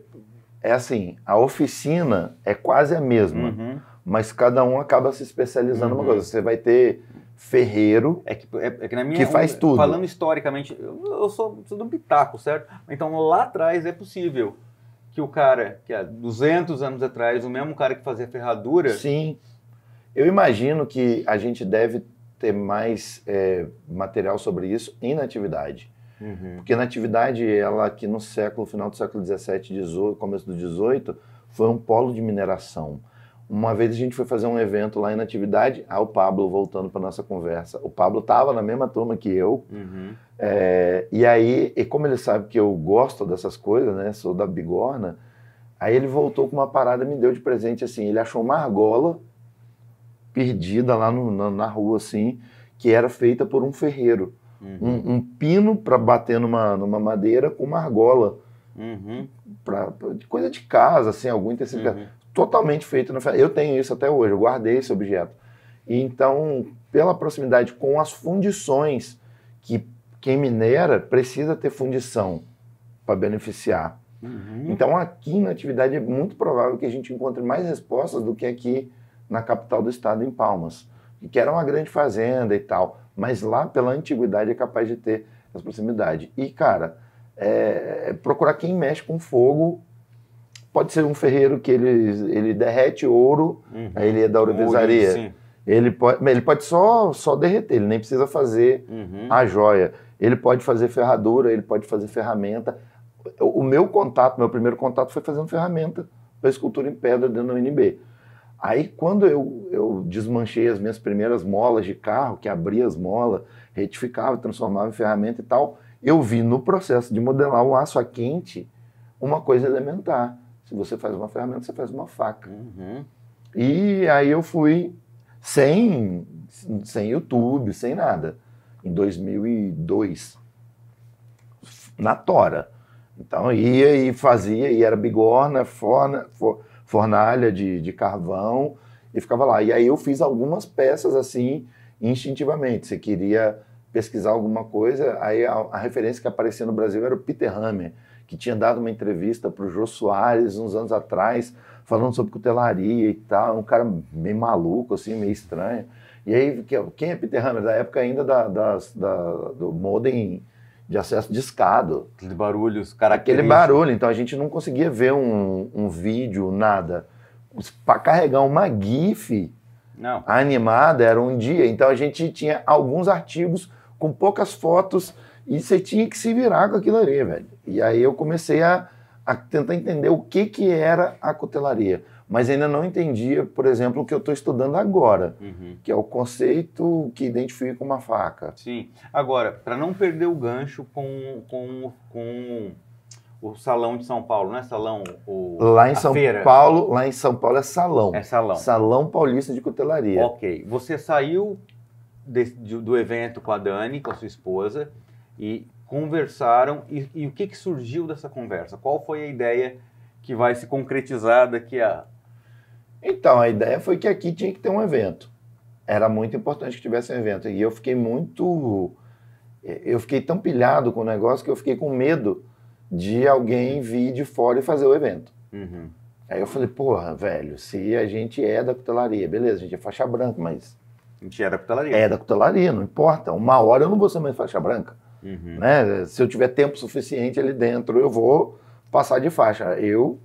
assim, a oficina é quase a mesma. Mas cada um acaba se especializando numa coisa. Você vai ter ferreiro é que na minha, que faz tudo. Falando historicamente, eu sou de um pitaco, certo? Então lá atrás é possível que o cara, que há 200 anos atrás, o mesmo cara que fazia ferradura... Sim. Eu imagino que a gente deve ter mais material sobre isso em natividade. Porque natividade, ela aqui no final do século XVII, começo do XVIII, foi um polo de mineração. Uma vez a gente foi fazer um evento lá em Natividade, o Pablo, voltando para nossa conversa, o Pablo estava na mesma turma que eu, e aí, como ele sabe que eu gosto dessas coisas, né, sou da bigorna, aí ele voltou com uma parada, me deu de presente, assim, ele achou uma argola perdida lá na rua, assim, que era feita por um ferreiro, um pino para bater numa madeira com uma argola, coisa de casa, assim, algum intensificador. Totalmente feito na ferro. Eu tenho isso até hoje, eu guardei esse objeto. E então, pela proximidade com as fundições, que quem minera precisa ter fundição para beneficiar. Então, aqui na atividade é muito provável que a gente encontre mais respostas do que aqui na capital do estado, em Palmas, que era uma grande fazenda e tal, mas lá, pela antiguidade, é capaz de ter essa proximidade. E, cara, procurar quem mexe com fogo. Pode ser um ferreiro que ele derrete ouro, aí ele é da ourivesaria. Ele pode só derreter, ele nem precisa fazer a joia. Ele pode fazer ferradura, ele pode fazer ferramenta. O meu primeiro contato foi fazendo ferramenta para escultura em pedra dentro da UNB. Aí quando eu desmanchei as minhas primeiras molas de carro, que abria as molas, retificava, transformava em ferramenta e tal, eu vi no processo de modelar o aço a quente uma coisa elementar. Se você faz uma ferramenta, você faz uma faca. E aí eu fui sem YouTube, sem nada, em 2002, na tora. Então ia e fazia, e era bigorna, fornalha de carvão, e ficava lá. E aí eu fiz algumas peças assim, instintivamente. Você queria pesquisar alguma coisa, aí a referência que aparecia no Brasil era o Peter Hammer, que tinha dado uma entrevista para o Jô Soares uns anos atrás, falando sobre cutelaria e tal, um cara meio maluco, assim, meio estranho. E aí, quem é Peter Hammer? Da época ainda do modem de acesso discado. Aqueles barulhos Aquele característicos. barulho, então a gente não conseguia ver um vídeo, nada. Para carregar uma GIF animada era um dia, então a gente tinha alguns artigos com poucas fotos e você tinha que se virar com aquilo ali, velho. E aí eu comecei a tentar entender o que era a cutelaria. Mas ainda não entendia, por exemplo, o que eu estou estudando agora, que é o conceito que identifica uma faca. Sim. Agora, para não perder o gancho com o salão de São Paulo, não é salão Lá em a São feira? Paulo, lá em São Paulo é salão. É salão. Salão Paulista de Cutelaria. Ok. Você saiu do evento com a Dani, com a sua esposa, e conversaram. E o que surgiu dessa conversa? Qual foi a ideia que vai se concretizar daqui a... Então, a ideia foi que aqui tinha que ter um evento. Era muito importante que tivesse um evento. E eu fiquei tão pilhado com o negócio que eu fiquei com medo de alguém vir de fora e fazer o evento. Uhum. Aí eu falei, porra, velho, se a gente é da cutelaria, beleza, a gente é faixa branca, mas... A gente era cutelaria. É da cutelaria, não importa. Uma hora eu não vou ser mais faixa branca. Uhum. Né? Se eu tiver tempo suficiente ali dentro, eu vou passar de faixa. Eu,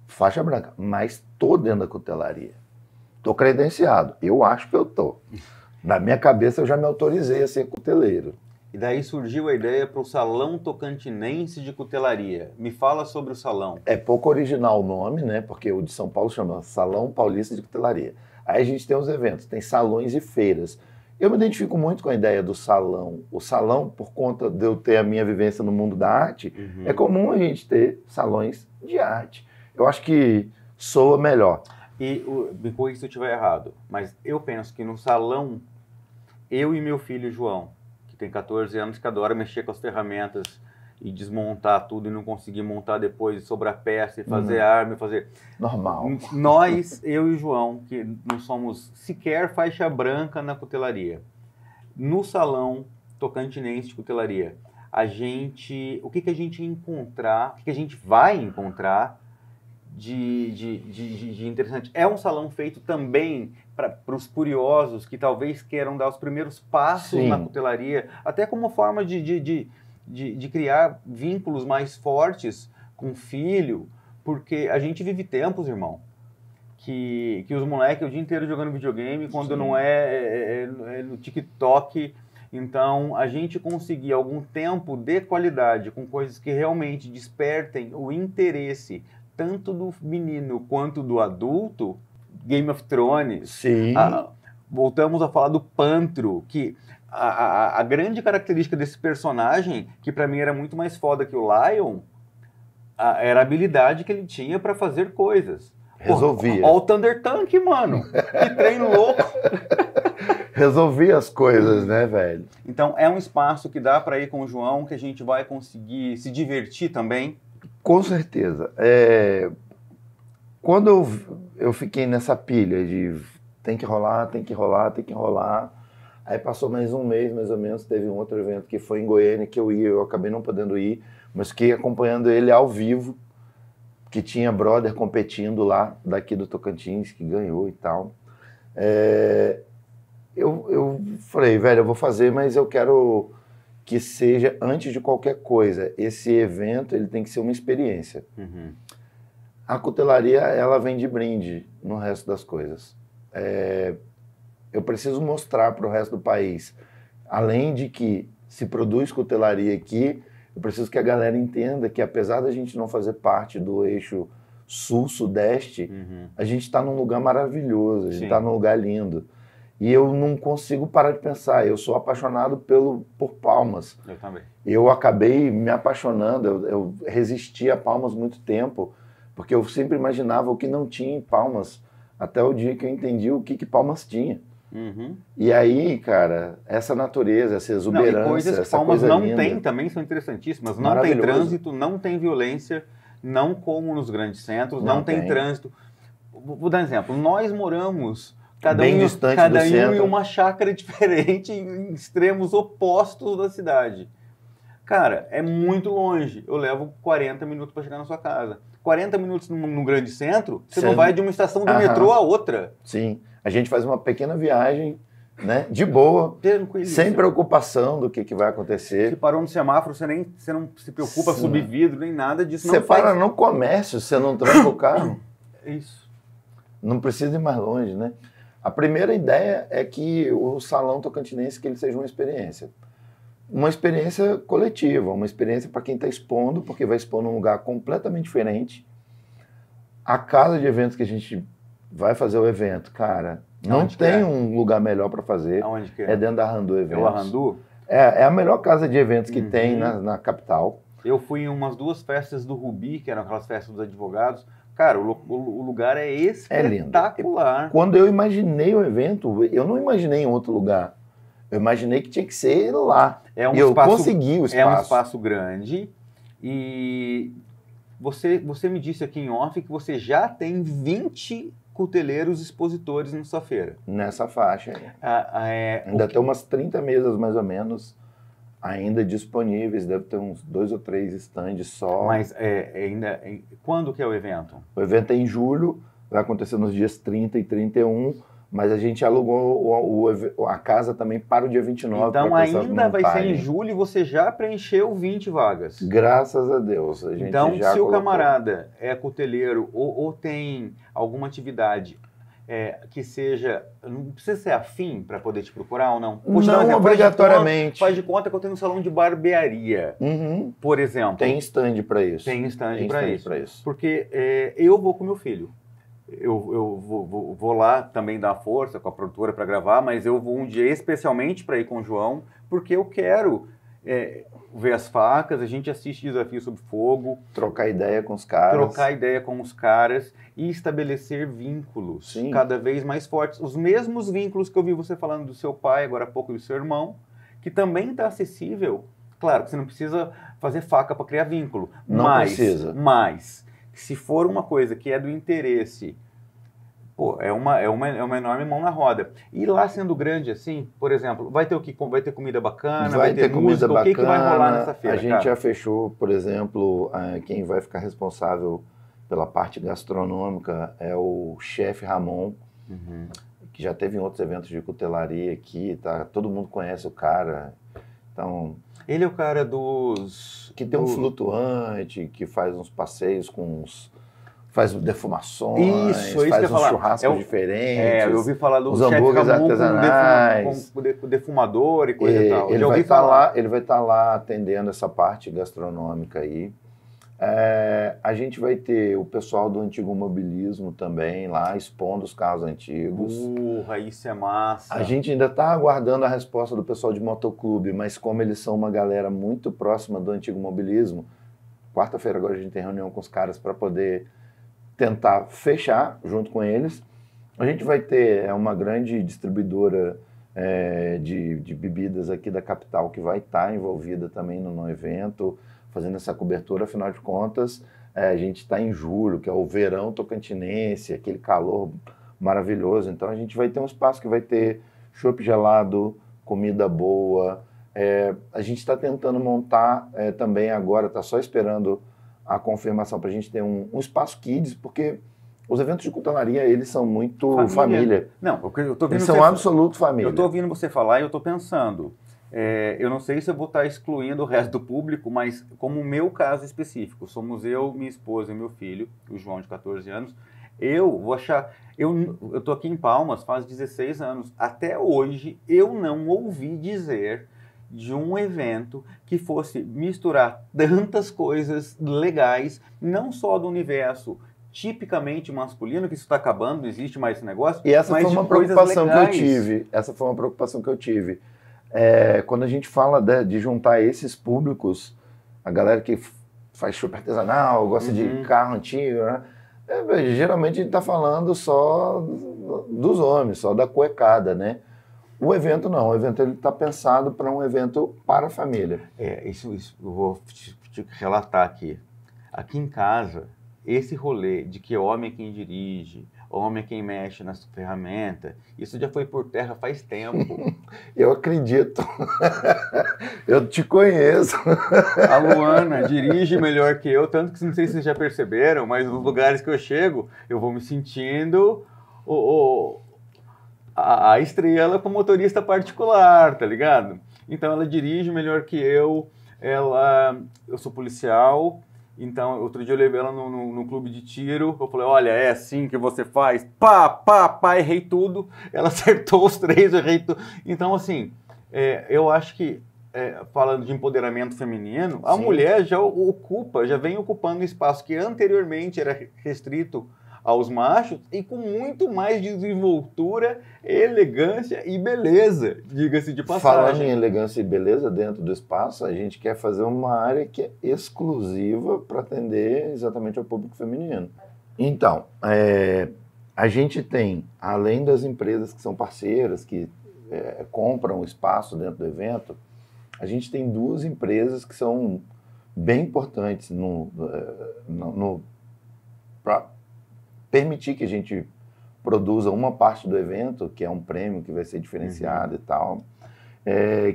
faixa branca, mas tô dentro da cutelaria. Tô credenciado. Eu acho que eu tô. Na minha cabeça eu já me autorizei a ser cuteleiro. E daí surgiu a ideia para o Salão Tocantinense de Cutelaria. Me fala sobre o salão. É pouco original o nome, né? Porque o de São Paulo chama Salão Paulista de Cutelaria. Aí a gente tem os eventos, tem salões e feiras. Eu me identifico muito com a ideia do salão. O salão, por conta de eu ter a minha vivência no mundo da arte, é comum a gente ter salões de arte. Eu acho que soa melhor. E me corrija se eu estiver errado, mas eu penso que no salão, eu e meu filho João, que tem 14 anos, que adora mexer com as ferramentas e desmontar tudo e não conseguir montar depois sobre a peça e fazer arma e fazer... Normal. Nós, eu e o João, que não somos sequer faixa branca na cutelaria, no Salão Tocantinense de Cutelaria, o que a gente encontrar, o que a gente vai encontrar de interessante? É um salão feito também para os curiosos que talvez queiram dar os primeiros passos na cutelaria, até como forma de criar vínculos mais fortes com o filho, porque a gente vive tempos, irmão, que os moleques o dia inteiro jogando videogame, quando não é no TikTok. Então, a gente conseguir algum tempo de qualidade com coisas que realmente despertem o interesse tanto do menino quanto do adulto. Game of Thrones. Sim. Voltamos a falar do Pantro, que a grande característica desse personagem, que pra mim era muito mais foda que o Lion, era a habilidade que ele tinha pra fazer coisas. Resolvia. Ó o Thunder Tank, mano. Que treino louco. Resolvia as coisas, né, velho? Então, é um espaço que dá pra ir com o João, que a gente vai conseguir se divertir também. Com certeza. Quando eu fiquei nessa pilha de tem que rolar, tem que rolar, tem que rolar, aí passou mais um mês, mais ou menos, teve um outro evento que foi em Goiânia, que eu acabei não podendo ir, mas fiquei acompanhando ele ao vivo, que tinha brother competindo lá, daqui do Tocantins, que ganhou e tal. Eu falei, velho, eu vou fazer, mas eu quero que seja, antes de qualquer coisa, esse evento ele tem que ser uma experiência. A cutelaria, ela vem de brinde no resto das coisas. Eu preciso mostrar para o resto do país, além de que se produz cutelaria aqui, eu preciso que a galera entenda que, apesar da gente não fazer parte do eixo sul-sudeste, a gente está num lugar maravilhoso, a gente está num lugar lindo. E eu não consigo parar de pensar. Eu sou apaixonado por Palmas. Eu também. Eu acabei me apaixonando. Eu resisti a Palmas muito tempo, porque eu sempre imaginava o que não tinha em Palmas, até o dia que eu entendi o que Palmas tinha. E aí, cara, essa natureza, essa exuberância, não, e coisas que essa Palmas coisa não linda, tem também são interessantíssimas. Não tem trânsito, não tem violência, não como nos grandes centros, não tem trânsito. Vou dar um exemplo. Nós moramos... Cada bem um distante cada do um centro. em uma chácara diferente, em extremos opostos da cidade. Cara, é muito longe. Eu levo 40 minutos para chegar na sua casa. 40 minutos no grande centro, você não vai de uma estação do metrô a outra. Sim. A gente faz uma pequena viagem, né, de boa, sem preocupação do que vai acontecer. Se parou no semáforo, você não se preocupa subir vidro, nem nada disso. Você para no comércio, você não tranca o carro. Isso. Não precisa ir mais longe, né? A primeira ideia é que o Salão Tocantinense que ele seja uma experiência coletiva, uma experiência para quem está expondo, porque vai expor num lugar completamente diferente. A casa de eventos que a gente vai fazer o evento, cara, não tem um lugar melhor para fazer. Aonde que é? É dentro da Randu Eventos. É o Randu? É a melhor casa de eventos que tem na capital. Eu fui em umas 2 festas do Rubi, que eram aquelas festas dos advogados. Cara, o lugar é espetacular. Quando eu imaginei o evento, eu não imaginei em outro lugar. Eu imaginei que tinha que ser lá. E eu consegui o espaço. É um espaço grande. E você me disse aqui em off que você já tem 20 cuteleiros expositores na sua feira. Nessa faixa. Ainda tem umas 30 mesas, mais ou menos, ainda disponíveis. Deve ter uns 2 ou 3 stands só. Mas quando que é o evento? O evento é em julho, vai acontecer nos dias 30 e 31, mas a gente alugou a casa também para o dia 29. Então ainda vai ser em julho e você já preencheu 20 vagas. Graças a Deus. A gente então, já se colocou. O camarada é cuteleiro ou tem alguma atividade que seja... Não precisa ser afim para poder te procurar ou não? Não obrigatoriamente. Faz de conta que eu tenho um salão de barbearia, por exemplo. Tem stand para isso. Tem stand para isso. Porque eu vou com meu filho. Eu vou lá também dar força com a produtora para gravar, mas eu vou um dia especialmente para ir com o João, porque eu quero ver as facas, a gente assiste Desafio Sob Fogo. Trocar ideia com os caras. E estabelecer vínculos cada vez mais fortes. Os mesmos vínculos que eu vi você falando do seu pai, agora há pouco do seu irmão, que também está acessível. Claro que você não precisa fazer faca para criar vínculo. Não precisa. Mas, se for uma coisa que é do interesse, pô, é uma enorme mão na roda. E lá sendo grande assim, por exemplo, vai ter o que? Vai ter comida bacana, vai ter música, o que vai rolar nessa feira? A gente já fechou, por exemplo, quem vai ficar responsável pela parte gastronômica é o chefe Ramon, que já teve em outros eventos de cutelaria aqui, tá? Todo mundo conhece o cara. Então, ele é o cara dos... Que tem um flutuante, que faz uns passeios com uns... Faz defumações, faz uns churrascos diferentes. Eu ouvi falar dos hambúrgueres artesanais. Com defumador e coisa e tal. Ele vai estar lá atendendo essa parte gastronômica aí. A gente vai ter o pessoal do Antigo Mobilismo também lá, expondo os carros antigos. Isso é massa. A gente ainda está aguardando a resposta do pessoal de motoclube, mas como eles são uma galera muito próxima do Antigo Mobilismo, quarta-feira agora a gente tem reunião com os caras para poder tentar fechar junto com eles. A gente vai ter uma grande distribuidora de bebidas aqui da capital que vai estar envolvida também no evento, fazendo essa cobertura. Afinal de contas, a gente está em julho, que é o verão tocantinense, aquele calor maravilhoso. Então a gente vai ter um espaço que vai ter chopp gelado, comida boa. A gente está tentando montar também agora, está só esperando a confirmação para a gente ter um espaço kids, porque os eventos de cutelaria, eles são muito família. Não, eu tô vendo eles são absoluto família. Eu estou ouvindo você falar e eu estou pensando, eu não sei se eu vou estar excluindo o resto do público, mas como o meu caso específico, somos eu, minha esposa e meu filho, o João de 14 anos, eu vou achar... Eu estou aqui em Palmas faz 16 anos. Até hoje, eu não ouvi dizer de um evento que fosse misturar tantas coisas legais, não só do universo tipicamente masculino, que isso está acabando, não existe mais esse negócio, e essa mas foi uma preocupação que eu tive. Essa foi uma preocupação que eu tive. Quando a gente fala de juntar esses públicos, a galera que faz chopp artesanal, gosta de carro antigo, né? Geralmente a gente está falando só dos homens, só da cuecada, né? O evento não, o evento está pensado para um evento para a família. Isso eu vou te relatar aqui. Aqui em casa, esse rolê de que homem é quem dirige, homem é quem mexe nas ferramentas, isso já foi por terra faz tempo. Eu acredito. Eu te conheço. A Luana dirige melhor que eu, tanto que não sei se vocês já perceberam, mas nos lugares que eu chego, eu vou me sentindo a estrela com motorista particular, tá ligado? Então ela dirige melhor que eu sou policial, então outro dia eu levei ela no clube de tiro, eu falei, olha, é assim que você faz, pá, errei tudo, ela acertou os 3, eu errei tudo. Então assim, eu acho que, falando de empoderamento feminino, a mulher já vem ocupando um espaço que anteriormente era restrito aos machos e com muito mais desenvoltura, elegância e beleza, diga-se de passagem. Falando em elegância e beleza dentro do espaço, a gente quer fazer uma área que é exclusiva para atender exatamente ao público feminino. Então, a gente tem, além das empresas que são parceiras, que compram espaço dentro do evento, a gente tem 2 empresas que são bem importantes para permitir que a gente produza uma parte do evento, que é um prêmio que vai ser diferenciado e tal,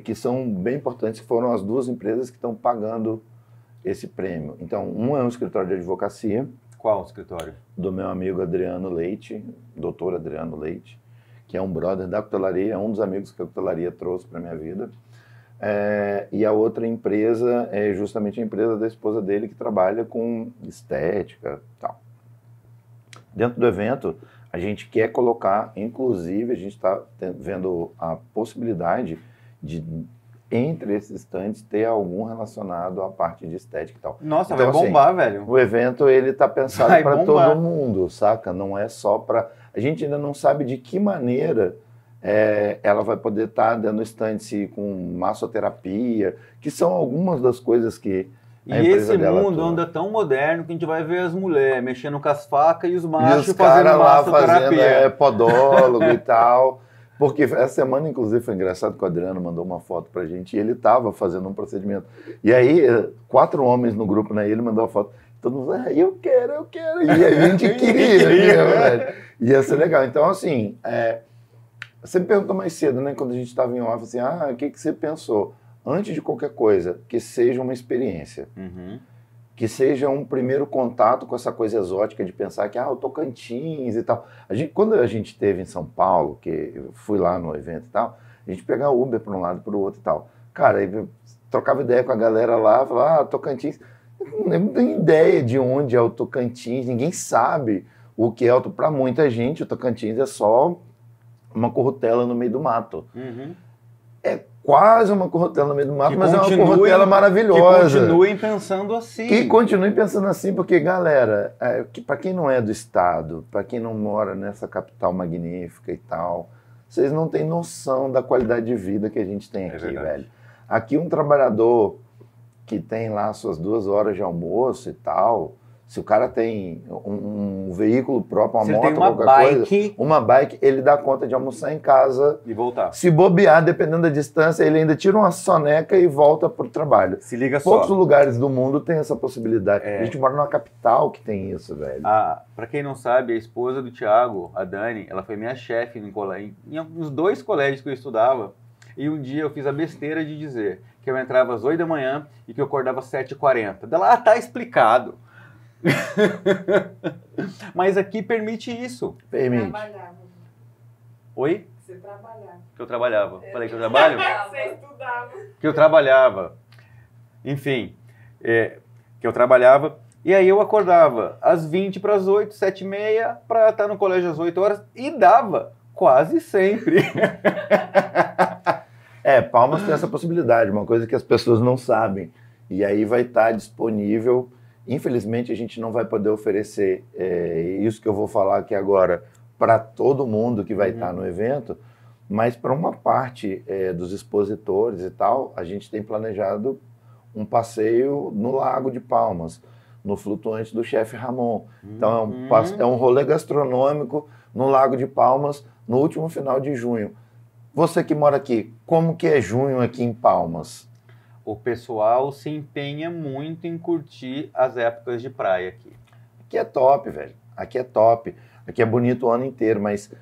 que são bem importantes, que foram as 2 empresas que estão pagando esse prêmio. Então, um é um escritório de advocacia. Qual escritório? Do meu amigo Adriano Leite, doutor Adriano Leite, que é um brother da cutelaria, é um dos amigos que a cutelaria trouxe para minha vida. E a outra empresa é justamente a empresa da esposa dele, que trabalha com estética e tal. Dentro do evento, a gente quer colocar, inclusive, a gente está vendo a possibilidade de, entre esses stands, ter algum relacionado à parte de estética e tal. Nossa, então, vai bombar, velho. O evento, ele tá pensado para todo mundo, saca? Não é só para... A gente ainda não sabe de que maneira ela vai poder estar dando stand com massoterapia, que são algumas das coisas que e esse mundo anda tão moderno que a gente vai ver as mulheres mexendo com as facas e os machos fazendo massoterapia. Podólogo e tal. Porque essa semana, inclusive, foi engraçado que o Adriano mandou uma foto pra gente e ele estava fazendo um procedimento. E aí, 4 homens no grupo, né? E ele mandou a foto. Todo mundo falou, eu quero. E a gente queria, velho. Ia ser legal. Então, assim, você me perguntou mais cedo, né? Quando a gente estava em off, assim, o que você pensou? Antes de qualquer coisa, que seja uma experiência. Uhum. Que seja um primeiro contato com essa coisa exótica de pensar que, o Tocantins e tal. Quando a gente esteve em São Paulo, que eu fui lá no evento e tal, a gente pegava Uber para um lado e para o outro e tal. Cara, aí trocava ideia com a galera lá, falava, Tocantins. Eu não tenho ideia de onde é o Tocantins, ninguém sabe o que é. Para muita gente, o Tocantins é só uma corrutela no meio do mato. Uhum. É quase uma corrutela no meio do mato, mas é uma corrutela maravilhosa. Que continuem pensando assim. Que continuem pensando assim, porque, galera, para quem não é do estado, para quem não mora nessa capital magnífica e tal, vocês não têm noção da qualidade de vida que a gente tem aqui, velho. Aqui um trabalhador que tem lá suas 2 horas de almoço e tal, se o cara tem um veículo próprio, uma moto, qualquer coisa, uma bike, ele dá conta de almoçar em casa e voltar. Se bobear, dependendo da distância, ele ainda tira uma soneca e volta para o trabalho. Se liga só. Poucos lugares do mundo tem essa possibilidade. A gente mora numa capital que tem isso, velho. Para quem não sabe, a esposa do Thiago, a Dani, ela foi minha chefe em uns 2 colégios que eu estudava. E um dia eu fiz a besteira de dizer que eu entrava às 8 da manhã e que eu acordava às 7h40. Dela, tá explicado. Mas aqui permite isso. Permite. Oi? Você trabalhava. Que eu trabalhava. Falei que eu trabalho? Você estudava. Que eu trabalhava. Enfim, que eu trabalhava. E aí eu acordava às 20 para as 8, 7h30, para estar no colégio às 8 horas. E dava quase sempre. Palmas tem essa possibilidade, uma coisa que as pessoas não sabem. E aí vai estar disponível. Infelizmente, a gente não vai poder oferecer isso que eu vou falar aqui agora para todo mundo que vai estar no evento, mas para uma parte dos expositores e tal, a gente tem planejado um passeio no Lago de Palmas, no flutuante do Chefe Ramon. Então, é um rolê gastronômico no Lago de Palmas no último final de junho. Você que mora aqui, como que é junho aqui em Palmas? O pessoal se empenha muito em curtir as épocas de praia aqui. Aqui é top, velho. Aqui é top. Aqui é bonito o ano inteiro, mas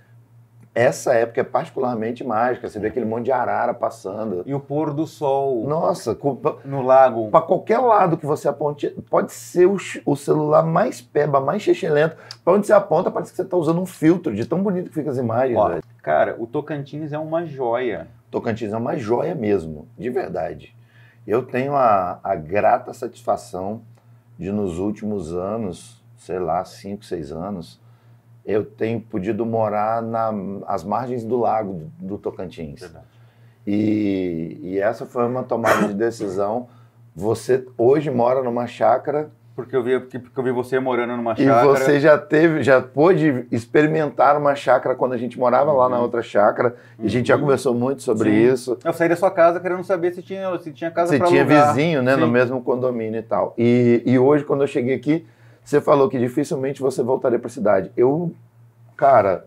essa época é particularmente mágica. Você vê aquele monte de arara passando. E o pôr do sol. Nossa, no lago. Para qualquer lado que você aponte, pode ser o celular mais peba, mais xixelento. Para onde você aponta, parece que você está usando um filtro, de tão bonito que ficam as imagens. Velho. Cara, o Tocantins é uma joia. Tocantins é uma joia mesmo, de verdade. Eu tenho a grata satisfação de, nos últimos anos, sei lá, 5, 6 anos, eu tenho podido morar às margens do lago do Tocantins. Verdade. E essa foi uma tomada de decisão. Você hoje mora numa chácara Porque eu vi você morando numa E chácara. você já pôde experimentar uma chácara quando a gente morava lá na outra chácara, e a gente já conversou muito sobre isso. Eu saí da sua casa querendo saber se tinha casa para alugar. Você tinha vizinho, né, Sim. no mesmo condomínio e tal. E hoje, quando eu cheguei aqui, você falou que dificilmente você voltaria para a cidade. Cara,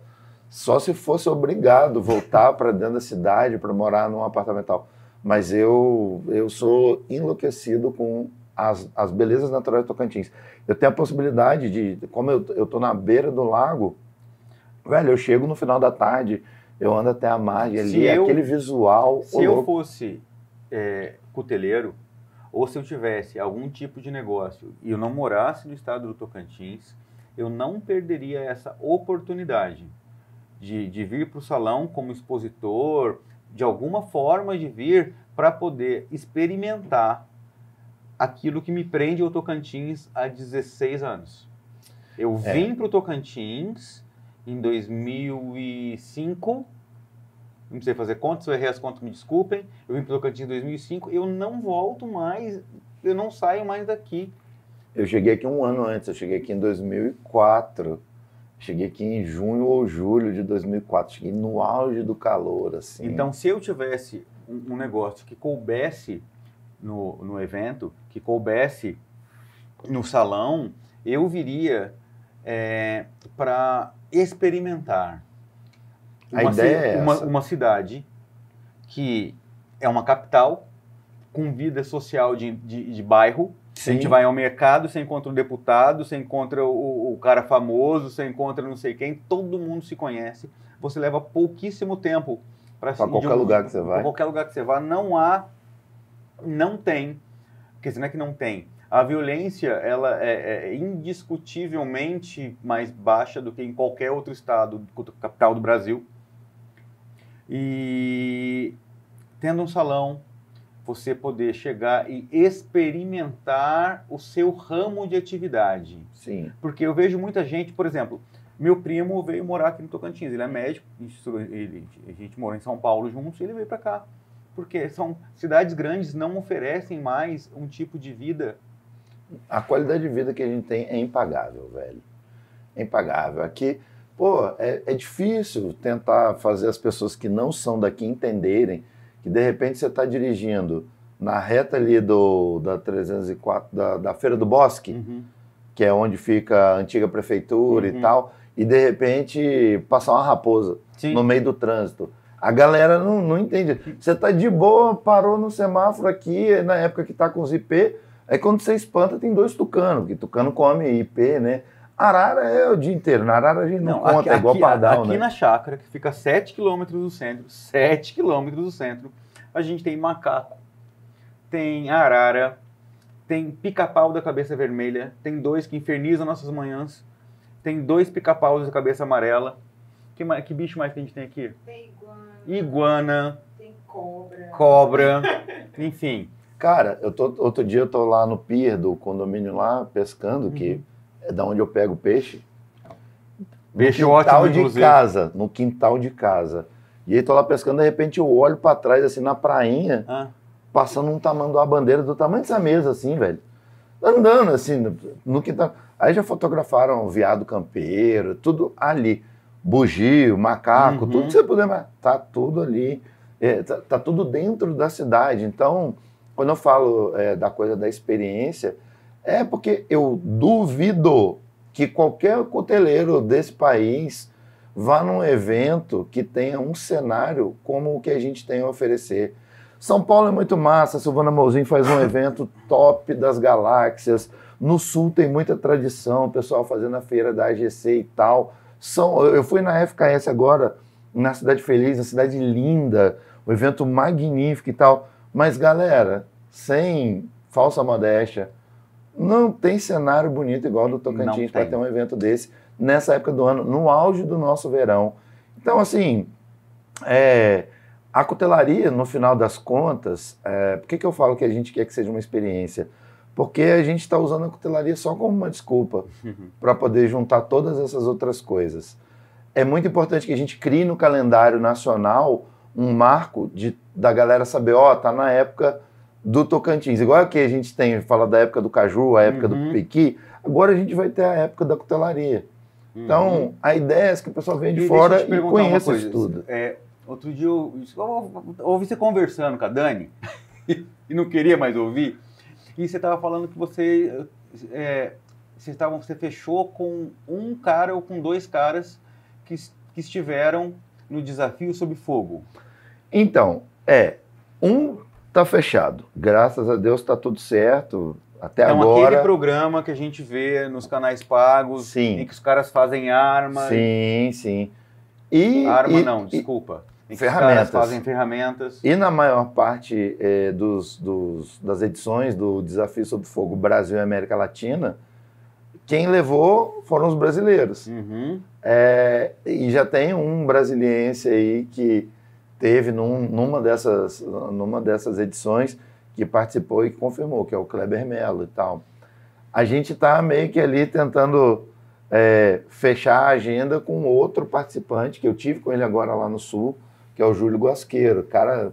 só se fosse obrigado voltar para dentro da cidade para morar num apartamento tal. Mas eu sou enlouquecido com as belezas naturais do Tocantins. Eu tenho a possibilidade de, como eu tô na beira do lago, velho, eu chego no final da tarde, eu ando até a margem ali, aquele visual. Se eu fosse cuteleiro, ou se eu tivesse algum tipo de negócio e eu não morasse no estado do Tocantins, eu não perderia essa oportunidade de vir para o salão como expositor, de alguma forma de vir para poder experimentar aquilo que me prende ao Tocantins há 16 anos. Eu vim para o Tocantins em 2005, não sei fazer contas, se eu errei as contas, me desculpem. Eu vim para o Tocantins em 2005, eu não volto mais, eu não saio mais daqui. Eu cheguei aqui um ano antes, eu cheguei aqui em 2004. Cheguei aqui em junho ou julho de 2004, cheguei no auge do calor, assim. Então, se eu tivesse um negócio que coubesse no evento, que coubesse no salão, eu viria para experimentar uma cidade que é uma capital com vida social de bairro. Sim. A gente vai ao mercado, você encontra um deputado, você encontra o cara famoso, você encontra não sei quem, todo mundo se conhece. Você leva pouquíssimo tempo para qualquer lugar que você vai. Para qualquer lugar que você vá, não tem, quer dizer, não é que não tem. A violência, ela é indiscutivelmente mais baixa do que em qualquer outro estado, capital do Brasil. E tendo um salão, você poder chegar e experimentar o seu ramo de atividade. Sim. Porque eu vejo muita gente, por exemplo, meu primo veio morar aqui no Tocantins, ele é médico, a gente morou em São Paulo juntos e ele veio para cá. Porque são cidades grandes, não oferecem mais um tipo de vida. A qualidade de vida que a gente tem é impagável, velho. É impagável. Aqui, é difícil tentar fazer as pessoas que não são daqui entenderem que de repente você está dirigindo na reta ali da 304, da Feira do Bosque, que é onde fica a antiga prefeitura e tal, e de repente passar uma raposa no meio do trânsito. A galera não entende. Você está de boa, parou no semáforo aqui, na época que está com os IP, aí quando você espanta tem 2 tucanos, porque tucano come IP, né? Arara é o dia inteiro, na Arara a gente não conta, é igual pardal, né? Aqui na chácara, que fica 7 quilômetros do centro, a gente tem macaco, tem arara, tem pica-pau da cabeça vermelha, tem 2 que infernizam nossas manhãs, tem 2 pica-paus da cabeça amarela. Que bicho mais que a gente tem aqui? Tem iguana. Tem cobra. Cobra, enfim. Cara, outro dia eu tô lá no pier do condomínio lá, pescando, que é da onde eu pego peixe. Peixe ótimo, inclusive. No quintal de casa. E aí tô lá pescando, de repente eu olho pra trás, assim, na prainha, passando um tamanduá bandeira do tamanho dessa mesa, assim, velho. Andando, assim, no quintal. Aí já fotografaram veado campeiro, tudo ali. Bugio, macaco, tudo que você puder, mas tá tudo ali. Tá tudo dentro da cidade. Então, quando eu falo da coisa da experiência, é porque eu duvido que qualquer cuteleiro desse país vá num evento que tenha um cenário como o que a gente tem a oferecer. São Paulo é muito massa, a Silvana Mouzinho faz um evento top das galáxias. No Sul tem muita tradição, o pessoal fazendo a feira da AGC e tal. Eu fui na FKS agora, na Cidade Feliz, uma cidade linda, um evento magnífico e tal. Mas, galera, sem falsa modéstia, não tem cenário bonito igual do Tocantins para ter um evento desse nessa época do ano, no auge do nosso verão. Então, assim, a cutelaria, no final das contas, por que eu falo que a gente quer que seja uma experiência? Porque a gente está usando a cutelaria só como uma desculpa para poder juntar todas essas outras coisas. É muito importante que a gente crie no calendário nacional um marco da galera saber, tá na época do Tocantins. Igual que a gente tem, fala da época do caju, a época do pequi, agora a gente vai ter a época da cutelaria. Então, a ideia é que o pessoal venha de fora e conheça isso tudo. Outro dia eu ouvi você conversando com a Dani e não queria mais ouvir. E você estava falando que você fechou com um cara ou com dois caras que estiveram no Desafio Sob Fogo. Então, um tá fechado. Graças a Deus tá tudo certo. Até então, agora... aquele programa que a gente vê nos canais pagos, sim, em que os caras fazem arma. Sim. Desculpa. Em que ferramentas. Os caras fazem ferramentas. E na maior parte das edições do Desafio Sob Fogo Brasil e América Latina, quem levou foram os brasileiros. E já tem um brasiliense aí que teve numa dessas edições que participou e que confirmou, que é o Kleber Melo e tal. A gente está meio que ali tentando fechar a agenda com outro participante, que eu tive com ele agora lá no Sul, que é o Júlio Guasqueiro, cara,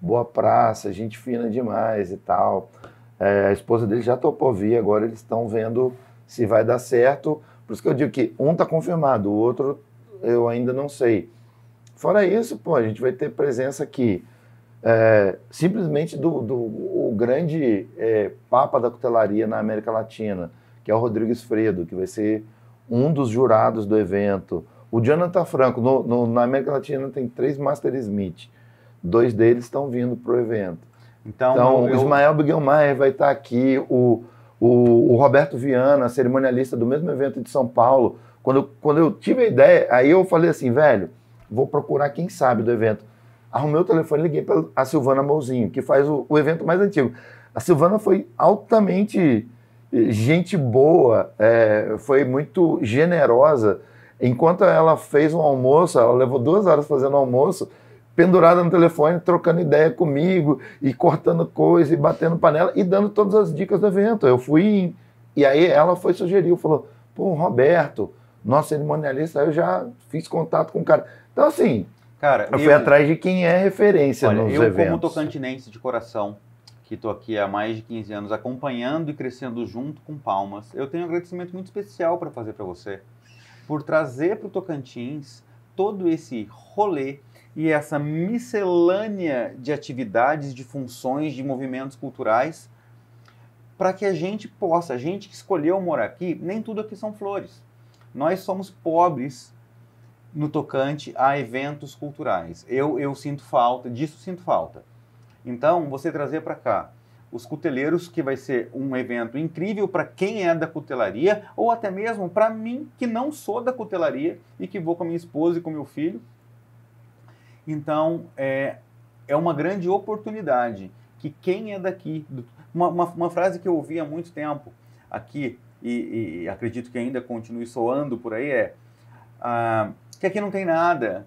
boa praça, gente fina demais e tal. A esposa dele já topou vir, agora eles estão vendo se vai dar certo. Por isso que eu digo que um está confirmado, o outro eu ainda não sei. Fora isso, a gente vai ter presença aqui, simplesmente o grande papa da cutelaria na América Latina, que é o Rodrigo Esfredo, que vai ser um dos jurados do evento. O Jonathan Franco, na América Latina tem 3 Master Smith, 2 deles estão vindo para o evento. Então o Ismael Bigelmaier vai estar aqui, o Roberto Viana, cerimonialista do mesmo evento de São Paulo. Quando eu tive a ideia, aí eu falei assim, velho, vou procurar quem sabe do evento. Arrumei o telefone e liguei para a Silvana Mouzinho, que faz o evento mais antigo. A Silvana foi altamente gente boa, foi muito generosa. Enquanto ela fez um almoço, ela levou 2 horas fazendo almoço, pendurada no telefone, trocando ideia comigo, e cortando coisa, e batendo panela, e dando todas as dicas do evento. Eu fui, e aí ela foi sugerir, falou, Roberto, nosso cerimonialista, eu já fiz contato com o cara. Então, assim, cara, eu fui atrás de quem é referência nos eventos. Eu, como tocantinense de coração, que estou aqui há mais de 15 anos, acompanhando e crescendo junto com Palmas, eu tenho um agradecimento muito especial para fazer para você, por trazer para o Tocantins todo esse rolê e essa miscelânea de atividades, de funções, de movimentos culturais, para que a gente que escolheu morar aqui, nem tudo aqui são flores. Nós somos pobres no tocante a eventos culturais. Eu sinto falta, sinto falta. Então, você trazer para cá os cuteleiros, que vai ser um evento incrível para quem é da cutelaria, ou até mesmo para mim, que não sou da cutelaria e que vou com a minha esposa e com meu filho. Então, é uma grande oportunidade que quem é daqui... Uma frase que eu ouvi há muito tempo aqui, e acredito que ainda continue soando por aí, que aqui não tem nada.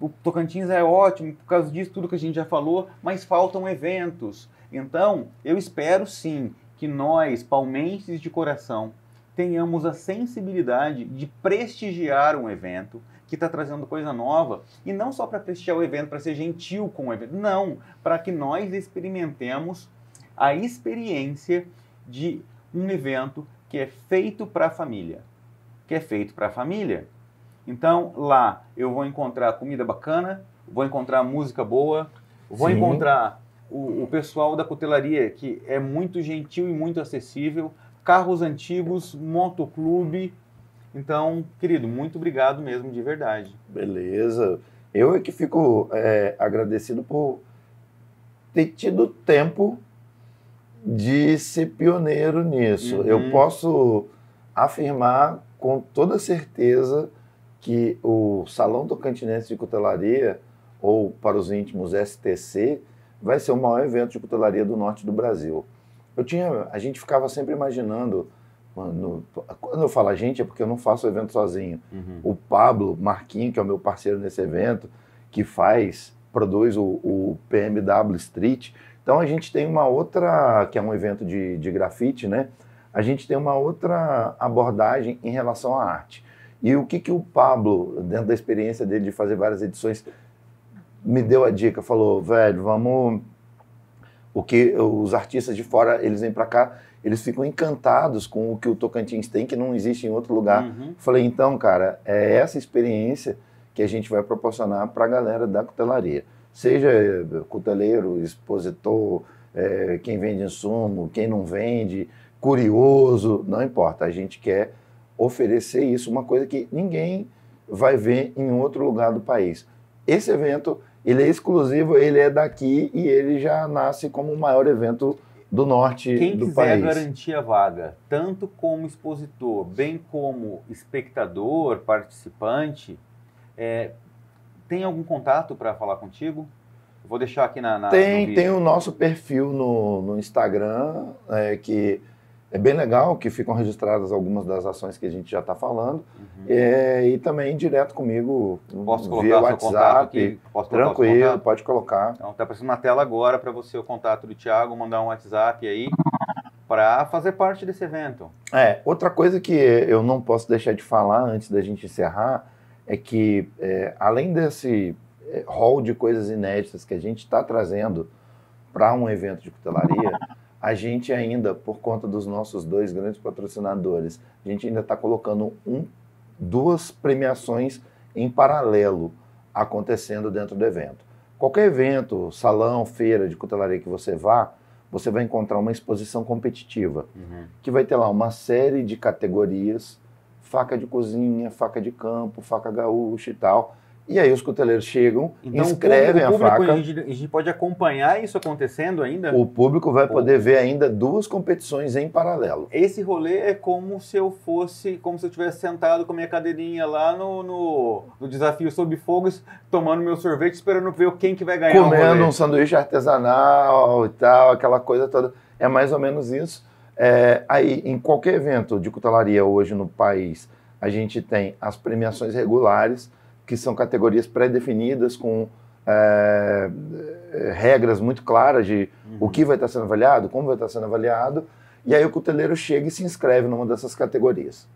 O Tocantins é ótimo por causa disso, tudo que a gente já falou, mas faltam eventos. Então, eu espero sim que nós, palmenses de coração, tenhamos a sensibilidade de prestigiar um evento que está trazendo coisa nova, e não só para prestigiar o evento, para ser gentil com o evento, não, para que nós experimentemos a experiência de um evento que é feito para a família. Então, lá eu vou encontrar comida bacana, vou encontrar música boa, vou Sim. encontrar o pessoal da cutelaria, que é muito gentil e muito acessível, carros antigos, motoclube. Então, querido, muito obrigado mesmo, de verdade. Beleza. Eu é que fico agradecido por ter tido tempo de ser pioneiro nisso. Eu posso afirmar com toda certeza que o Salão Tocantinense de Cutelaria, ou para os íntimos STC, vai ser o maior evento de cutelaria do norte do Brasil. A gente ficava sempre imaginando, quando eu falo a gente é porque eu não faço o evento sozinho. O Pablo Marquinho, que é o meu parceiro nesse evento, que produz o PMW Street. Então a gente tem uma outra, que é um evento de grafite, né? A gente tem uma outra abordagem em relação à arte. E o que o Pablo, dentro da experiência dele de fazer várias edições, me deu a dica, falou, velho, vamos O que os artistas de fora, eles vêm para cá, eles ficam encantados com o que o Tocantins tem, que não existe em outro lugar. Falei, então, cara, é essa experiência que a gente vai proporcionar para a galera da cutelaria. Seja cuteleiro, expositor, quem vende insumo, quem não vende, curioso, não importa. A gente quer oferecer isso, uma coisa que ninguém vai ver em outro lugar do país. Esse evento, ele é exclusivo, ele é daqui e ele já nasce como o maior evento do norte do país. Quem quiser garantir a vaga, tanto como expositor, bem como espectador, participante, tem algum contato para falar contigo? Eu vou deixar aqui no vídeo. Tem o nosso perfil no Instagram, que é bem legal, que ficam registradas algumas das ações que a gente já está falando. E também direto comigo, posso colocar via seu WhatsApp. Contato aqui? Posso colocar Tranquilo, pode colocar. Então está aparecendo na tela agora para você o contato do Thiago, mandar um WhatsApp aí para fazer parte desse evento. Outra coisa que eu não posso deixar de falar antes da gente encerrar é que, além desse hall de coisas inéditas que a gente está trazendo para um evento de cutelaria, a gente ainda, por conta dos nossos 2 grandes patrocinadores, a gente ainda está colocando 2 premiações em paralelo acontecendo dentro do evento. Qualquer evento, salão, feira de cutelaria que você vai encontrar uma exposição competitiva, que vai ter lá uma série de categorias, faca de cozinha, faca de campo, faca gaúcha e tal. E aí os cuteleiros chegam, então, inscrevem a faca. A gente pode acompanhar isso acontecendo ainda? O público vai poder ver ainda 2 competições em paralelo. Esse rolê é como se eu estivesse sentado com a minha cadeirinha lá no Desafio Sob Fogo, tomando meu sorvete, esperando ver quem que vai ganhar. Comendo um sanduíche artesanal e tal, aquela coisa toda. É mais ou menos isso. Aí, em qualquer evento de cutelaria hoje no país, a gente tem as premiações regulares, que são categorias pré-definidas com regras muito claras de o que vai estar sendo avaliado, como vai estar sendo avaliado, e aí o cuteleiro chega e se inscreve numa dessas categorias.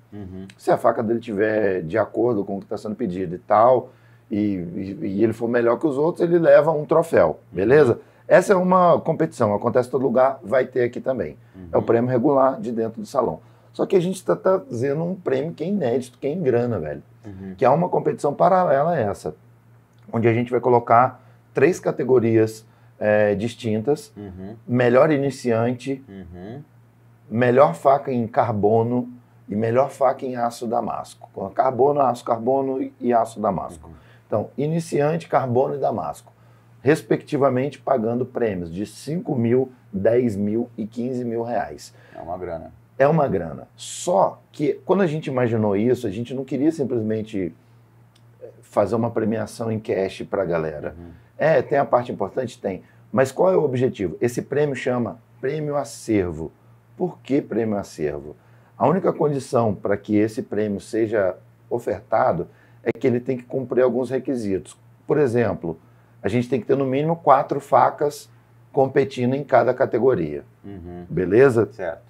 Se a faca dele estiver de acordo com o que está sendo pedido e tal, e ele for melhor que os outros, ele leva um troféu, beleza? Essa é uma competição, acontece em todo lugar, vai ter aqui também. É o prêmio regular de dentro do salão. Só que a gente está trazendo um prêmio que é inédito, que é em grana, velho. Que é uma competição paralela a essa, onde a gente vai colocar 3 categorias distintas, melhor iniciante, melhor faca em carbono e melhor faca em aço damasco. Com carbono, aço carbono e aço damasco. Então, iniciante, carbono e damasco, respectivamente pagando prêmios de 5 mil, 10 mil e 15 mil reais. É uma grana. É uma grana. Só que, quando a gente imaginou isso, a gente não queria simplesmente fazer uma premiação em cash para a galera. Tem a parte importante? Tem. Mas qual é o objetivo? Esse prêmio chama Prêmio Acervo. Por que Prêmio Acervo? A única condição para que esse prêmio seja ofertado é que ele tem que cumprir alguns requisitos. Por exemplo, a gente tem que ter no mínimo 4 facas competindo em cada categoria. Beleza? Certo.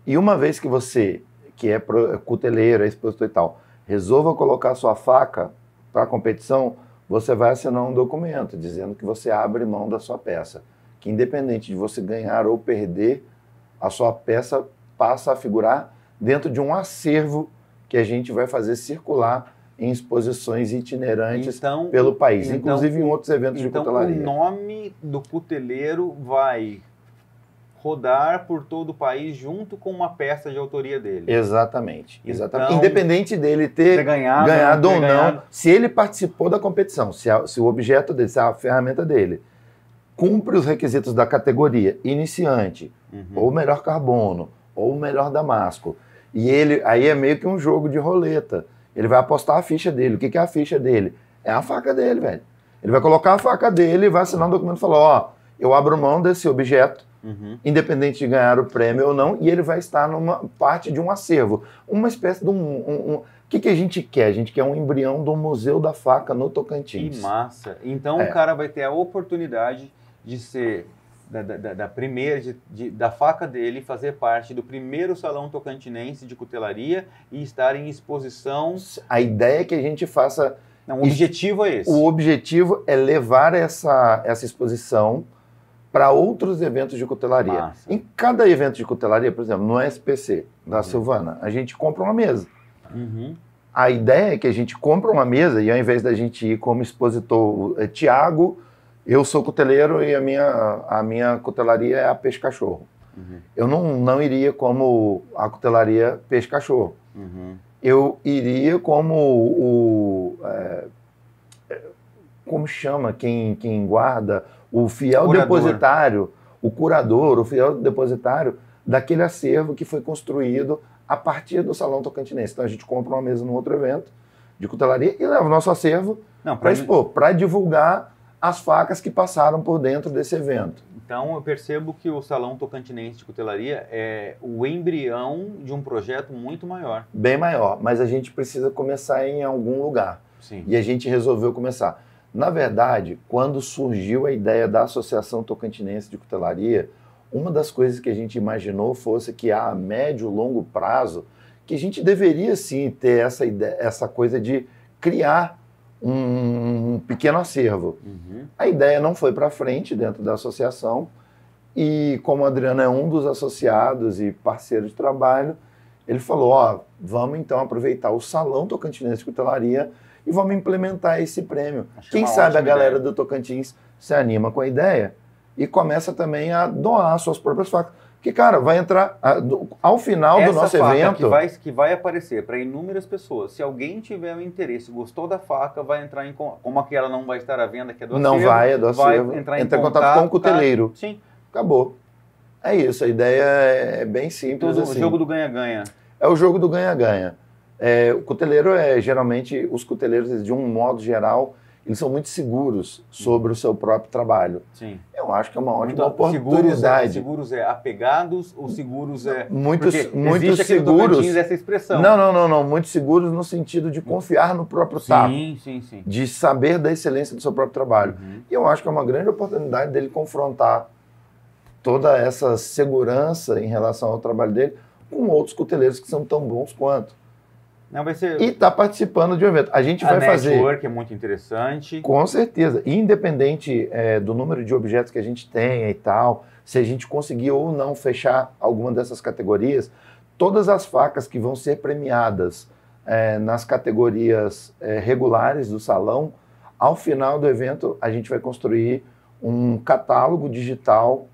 E uma vez que você, que é cuteleiro, expositor e tal, resolva colocar sua faca para a competição, você vai assinar um documento dizendo que você abre mão da sua peça. Que independente de você ganhar ou perder, a sua peça passa a figurar dentro de um acervo que a gente vai fazer circular em exposições itinerantes pelo país, inclusive em outros eventos de cutelaria. Então o nome do cuteleiro vai rodar por todo o país junto com uma peça de autoria dele. Exatamente. Então, independente dele ter ganhado ou não, se ele participou da competição, se o objeto dele, se a ferramenta dele cumpre os requisitos da categoria iniciante, ou melhor carbono, ou melhor damasco, e aí é meio que um jogo de roleta. Ele vai apostar a ficha dele. O que é a ficha dele? É a faca dele, velho. Ele vai colocar a faca dele e vai assinar um documento e falar, eu abro mão desse objeto, independente de ganhar o prêmio ou não, e ele vai estar numa parte de um acervo. Uma espécie de O que a gente quer? A gente quer um embrião do Museu da Faca no Tocantins. Que massa! Então o cara vai ter a oportunidade de ser, da faca dele, fazer parte do primeiro salão tocantinense de cutelaria e estar em exposição. A ideia é que a gente faça... Não, o objetivo é esse. O objetivo é levar essa exposição para outros eventos de cutelaria. Massa. Em cada evento de cutelaria, por exemplo, no SPC da Silvana, a gente compra uma mesa. Uhum. A ideia é que a gente compra uma mesa e ao invés da gente ir como expositor, Tiago, eu sou cuteleiro e a minha cutelaria é a Peixe Cachorro. Uhum. Eu não iria como a cutelaria Peixe Cachorro. Uhum. Eu iria como como chama quem guarda, o fiel Curador. depositário, o curador, o fiel depositário daquele acervo que foi construído a partir do Salão Tocantinense. Então a gente compra uma mesa num outro evento de cutelaria e leva o nosso acervo para expor, para divulgar as facas que passaram por dentro desse evento. Então eu percebo que o Salão Tocantinense de Cutelaria é o embrião de um projeto muito maior. Bem maior, mas a gente precisa começar em algum lugar. Sim. E a gente resolveu começar. Na verdade, quando surgiu a ideia da Associação Tocantinense de Cutelaria, uma das coisas que a gente imaginou fosse que a médio e longo prazo, que a gente deveria sim ter essa ideia, essa coisa de criar um pequeno acervo. Uhum. A ideia não foi para frente dentro da associação e como o Adriano é um dos associados e parceiro de trabalho, ele falou, ó, vamos então aproveitar o Salão Tocantinense de Cutelaria e vamos implementar esse prêmio. Quem sabe a galera do Tocantins se anima com a ideia e começa também a doar suas próprias facas. Porque, cara, vai entrar ao final do nosso evento... que vai aparecer para inúmeras pessoas. Se alguém tiver um interesse, gostou da faca, vai entrar em... Como aquela não vai estar à venda, que é do acervo, não vai, é do acervo. Vai entrar em contato com o cuteleiro. Tá? Sim. Acabou. É isso, a ideia é bem simples. Tudo assim. O jogo do ganha-ganha. É o jogo do ganha-ganha. O cuteleiro geralmente, os cuteleiros, de um modo geral, eles são muito seguros sobre o seu próprio trabalho. Sim. Eu acho que é uma ótima oportunidade. Seguros apegados ou seguros Muitos existe aqui no seguros. Tocantins essa expressão. Não. Muitos seguros no sentido de confiar no próprio taco. Sim. De saber da excelência do seu próprio trabalho. Uhum. E eu acho que é uma grande oportunidade dele confrontar toda essa segurança em relação ao trabalho dele com outros cuteleiros que são tão bons quanto. Não, vai ser... E está participando de um evento. A gente vai fazer... network é muito interessante. Com certeza. Independente do número de objetos que a gente tenha e tal, se a gente conseguir ou não fechar alguma dessas categorias, todas as facas que vão ser premiadas nas categorias regulares do salão, ao final do evento a gente vai construir um catálogo digital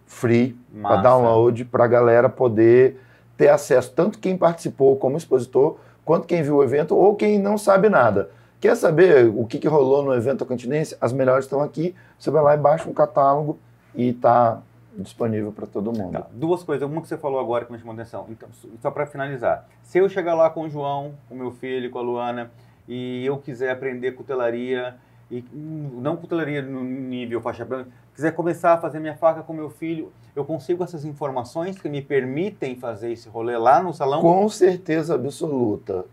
free para download, para a galera poder ter acesso, tanto quem participou como expositor, quanto quem viu o evento ou quem não sabe nada. Quer saber o que rolou no evento Tocantinense? As melhores estão aqui, você vai lá e baixa um catálogo e está disponível para todo mundo. Tá. Duas coisas, uma que você falou agora que me chamou a atenção, então, só para finalizar. Se eu chegar lá com o João, com o meu filho, com a Luana, e eu quiser aprender cutelaria, e não cutelaria no nível faixa branca, quiser começar a fazer minha faca com meu filho, eu consigo essas informações que me permitem fazer esse rolê lá no salão? Com certeza absoluta,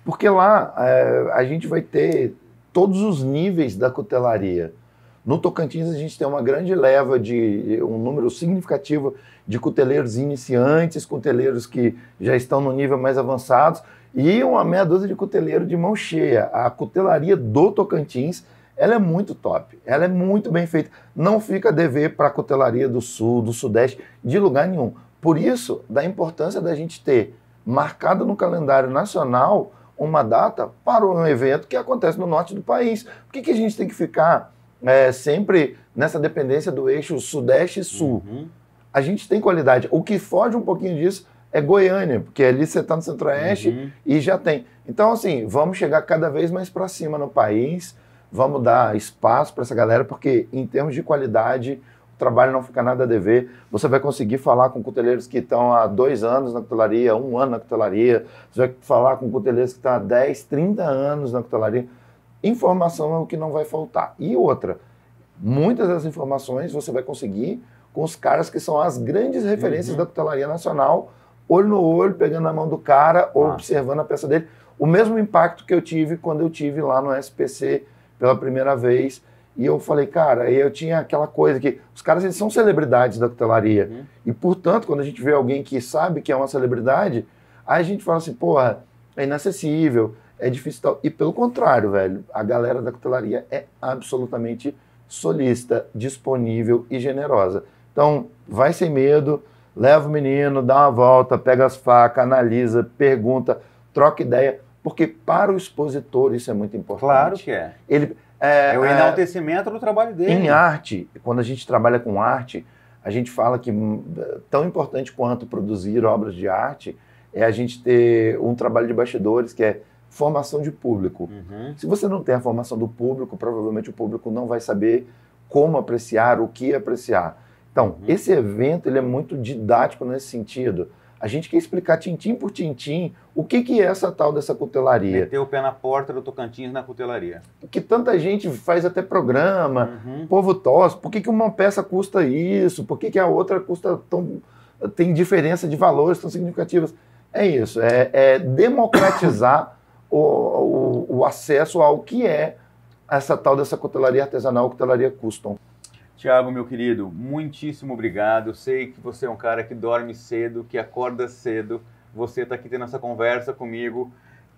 porque lá a gente vai ter todos os níveis da cutelaria. No Tocantins a gente tem uma grande leva um número significativo de cuteleiros iniciantes, cuteleiros que já estão no nível mais avançados, e uma meia dúzia de cuteleiros de mão cheia. A cutelaria do Tocantins, ela é muito top, ela é muito bem feita. Não fica a dever para a cutelaria do Sul, do Sudeste, de lugar nenhum. Por isso, da importância da gente ter marcado no calendário nacional uma data para um evento que acontece no norte do país. Por que a gente tem que ficar sempre nessa dependência do eixo Sudeste e Sul? A gente tem qualidade. O que foge um pouquinho disso é Goiânia, porque ali você está no Centro-Oeste e já tem. Então, assim, vamos chegar cada vez mais para cima no país, vamos dar espaço para essa galera, porque em termos de qualidade, o trabalho não fica nada a dever. Você vai conseguir falar com cuteleiros que estão há 2 anos na cutelaria, 1 ano na cutelaria, você vai falar com cuteleiros que estão há 10, 30 anos na cutelaria. Informação é o que não vai faltar. E outra, muitas das informações você vai conseguir com os caras que são as grandes referências da cutelaria nacional, olho no olho, pegando na mão do cara, observando a peça dele. O mesmo impacto que eu tive quando eu tive lá no SPC pela primeira vez. E eu falei, cara, eu tinha aquela coisa que os caras, eles são celebridades da cutelaria. E, portanto, quando a gente vê alguém que sabe que é uma celebridade, aí a gente fala assim, porra, é inacessível, é difícil tal. E pelo contrário, velho, a galera da cutelaria é absolutamente solícita, disponível e generosa. Então, vai sem medo, leva o menino, dá uma volta, pega as facas, analisa, pergunta, troca ideia, porque para o expositor isso é muito importante. Claro que é. É o enaltecimento do trabalho dele. Em arte, quando a gente trabalha com arte, a gente fala que tão importante quanto produzir obras de arte é a gente ter um trabalho de bastidores, que é formação de público. Se você não tem a formação do público, provavelmente o público não vai saber como apreciar, o que apreciar. Então, esse evento ele é muito didático nesse sentido. A gente quer explicar tintim por tintim o que é essa tal dessa cutelaria. Meter o pé na porta do Tocantins na cutelaria. Que tanta gente faz até programa, o povo torce, por que uma peça custa isso, por que a outra custa tão... tem diferença de valores tão significativas. É isso, é democratizar o acesso ao que é essa tal dessa cutelaria artesanal, cutelaria custom. Tiago, meu querido, muitíssimo obrigado. Eu sei que você é um cara que dorme cedo, que acorda cedo. Você está aqui tendo essa conversa comigo,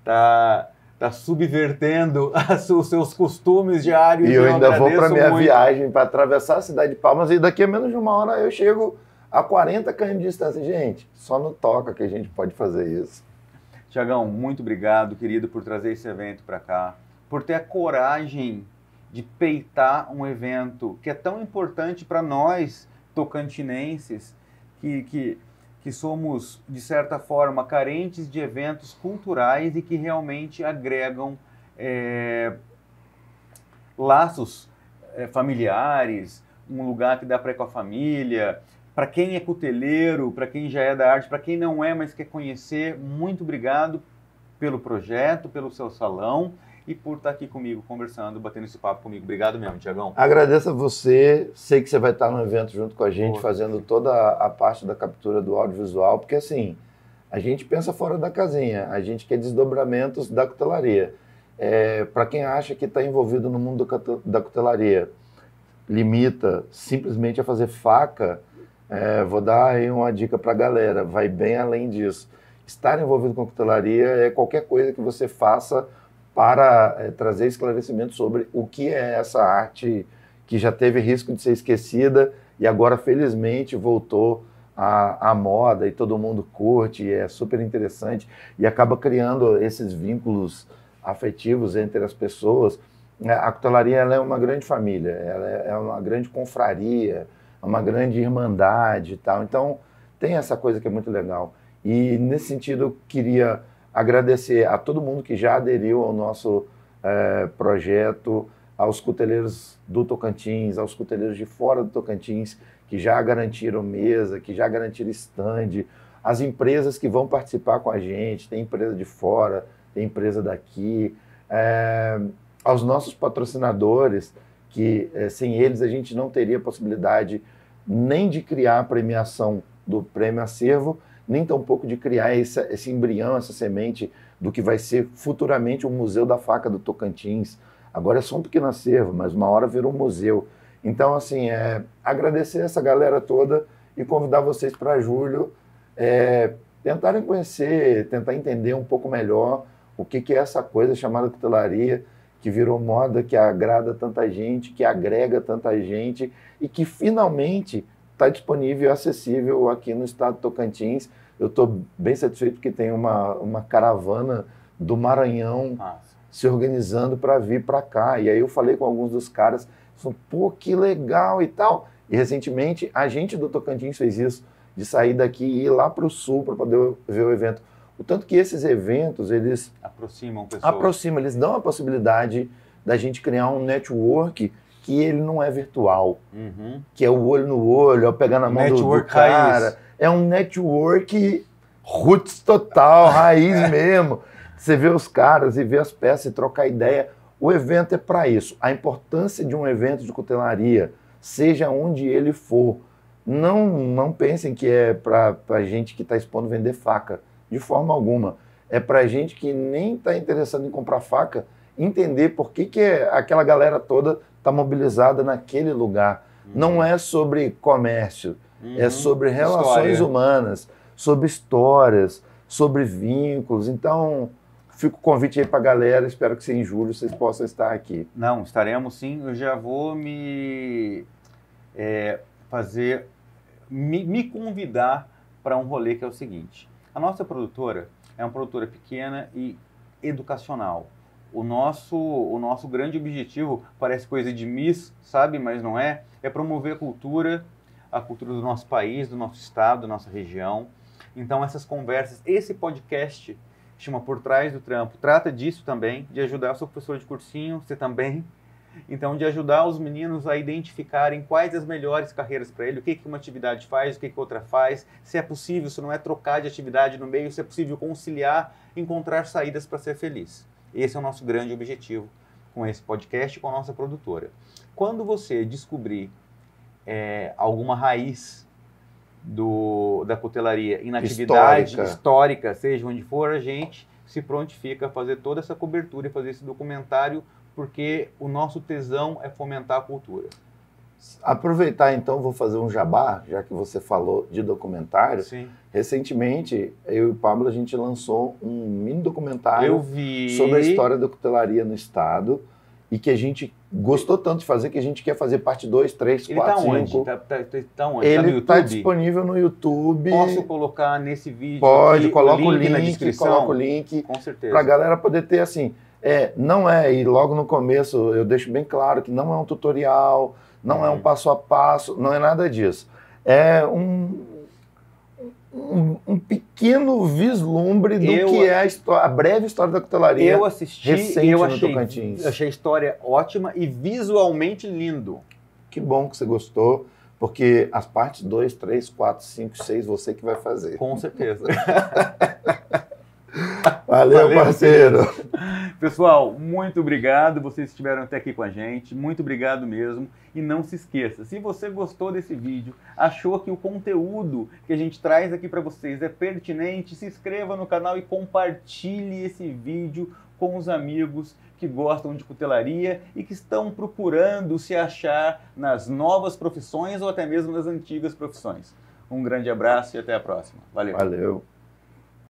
tá subvertendo os seus costumes diários. E eu ainda vou para minha viagem para atravessar a cidade de Palmas e daqui a menos de uma hora eu chego a 40 km de distância. Gente, só no Toca que a gente pode fazer isso. Tiagão, muito obrigado, querido, por trazer esse evento para cá, por ter a coragem de peitar um evento que é tão importante para nós, tocantinenses, que somos, de certa forma, carentes de eventos culturais e que realmente agregam laços familiares, um lugar que dá para ir com a família. Para quem é cuteleiro, para quem já é da arte, para quem não é, mas quer conhecer, muito obrigado pelo projeto, pelo seu salão e por estar aqui comigo, conversando, batendo esse papo comigo. Obrigado mesmo, Tiagão. Agradeço a você. Sei que você vai estar no evento junto com a gente, fazendo toda a parte da captura do audiovisual, porque assim, a gente pensa fora da casinha, a gente quer desdobramentos da cutelaria. Para quem acha que está envolvido no mundo da cutelaria, limita simplesmente a fazer faca, vou dar aí uma dica para a galera, vai bem além disso. Estar envolvido com cutelaria é qualquer coisa que você faça para trazer esclarecimento sobre o que é essa arte que já teve risco de ser esquecida e agora, felizmente, voltou à moda e todo mundo curte, é super interessante e acaba criando esses vínculos afetivos entre as pessoas. A cutelaria ela é uma grande família, ela é uma grande confraria, uma grande irmandade e tal. Então, tem essa coisa que é muito legal. E, nesse sentido, eu queria agradecer a todo mundo que já aderiu ao nosso projeto, aos cuteleiros do Tocantins, aos cuteleiros de fora do Tocantins, que já garantiram mesa, que já garantiram stand, as empresas que vão participar com a gente, tem empresa de fora, tem empresa daqui, aos nossos patrocinadores, que sem eles a gente não teria possibilidade nem de criar a premiação do Prêmio Acervo, nem tampouco de criar esse embrião, essa semente do que vai ser futuramente o Museu da Faca do Tocantins. Agora é só um pequeno acervo, mas uma hora virou um museu. Então, assim, agradecer essa galera toda e convidar vocês para julho, tentarem conhecer, tentar entender um pouco melhor o que é essa coisa chamada cutelaria, que virou moda, que agrada tanta gente, que agrega tanta gente e que finalmente está disponível e acessível aqui no estado do Tocantins. Eu estou bem satisfeito porque tem uma caravana do Maranhão se organizando para vir para cá. E aí eu falei com alguns dos caras, falaram, pô, que legal e tal. E recentemente a gente do Tocantins fez isso, de sair daqui e ir lá para o sul para poder ver o evento. O tanto que esses eventos, eles aproximam pessoas. Aproximam, eles dão a possibilidade da gente criar um network que ele não é virtual, que é o olho no olho, é o pegar na mão do cara. Raiz. É um network roots total, raiz mesmo. Você vê os caras e vê as peças e trocar ideia. O evento é para isso. A importância de um evento de cutelaria, seja onde ele for, não pensem que é para gente que está expondo vender faca. De forma alguma. É para gente que nem está interessado em comprar faca, entender por que aquela galera toda está mobilizada naquele lugar. Não é sobre comércio, é sobre relações humanas, sobre histórias, sobre vínculos. Então, fica o convite aí para a galera, espero que em julho vocês possam estar aqui. Não, estaremos sim. Eu já vou me convidar para um rolê que é o seguinte. A nossa produtora é uma produtora pequena e educacional. O nosso grande objetivo, parece coisa de Miss, sabe, mas não é, é promover a cultura do nosso país, do nosso estado, da nossa região. Então essas conversas, esse podcast chama Por Trás do Trampo, trata disso também, de ajudar. Eu sou professor de cursinho, você também. Então, de ajudar os meninos a identificarem quais as melhores carreiras para ele, o que uma atividade faz, o que outra faz, se é possível, se não é trocar de atividade no meio, se é possível conciliar, encontrar saídas para ser feliz. Esse é o nosso grande objetivo com esse podcast e com a nossa produtora. Quando você descobrir alguma raiz da cutelaria em atividade histórica, seja onde for, a gente se prontifica a fazer toda essa cobertura e fazer esse documentário, porque o nosso tesão é fomentar a cultura. Aproveitar então, vou fazer um jabá, já que você falou de documentário. Sim. Recentemente, eu e o Pablo, a gente lançou um mini documentário sobre a história da cutelaria no estado e que a gente gostou tanto de fazer que a gente quer fazer parte 2, 3, 4, 5. Tá onde? Ele está disponível no YouTube. Posso colocar nesse vídeo? Pode, aqui, coloca o link na link, descrição? coloca o link. Com certeza. Para a galera poder ter assim. E logo no começo eu deixo bem claro que não é um tutorial, não é um passo a passo, não é nada disso. É um pequeno vislumbre do que é a breve história da cutelaria. Eu assisti recente e eu no Tocantins. achei a história ótima e visualmente lindo. Que bom que você gostou, porque as partes 2, 3, 4, 5, 6, você que vai fazer. Com certeza. Valeu, parceiro. Pessoal, muito obrigado. Vocês estiveram até aqui com a gente. Muito obrigado mesmo. E não se esqueça, se você gostou desse vídeo, achou que o conteúdo que a gente traz aqui para vocês é pertinente, se inscreva no canal e compartilhe esse vídeo com os amigos que gostam de cutelaria e que estão procurando se achar nas novas profissões ou até mesmo nas antigas profissões. Um grande abraço e até a próxima. Valeu. Valeu.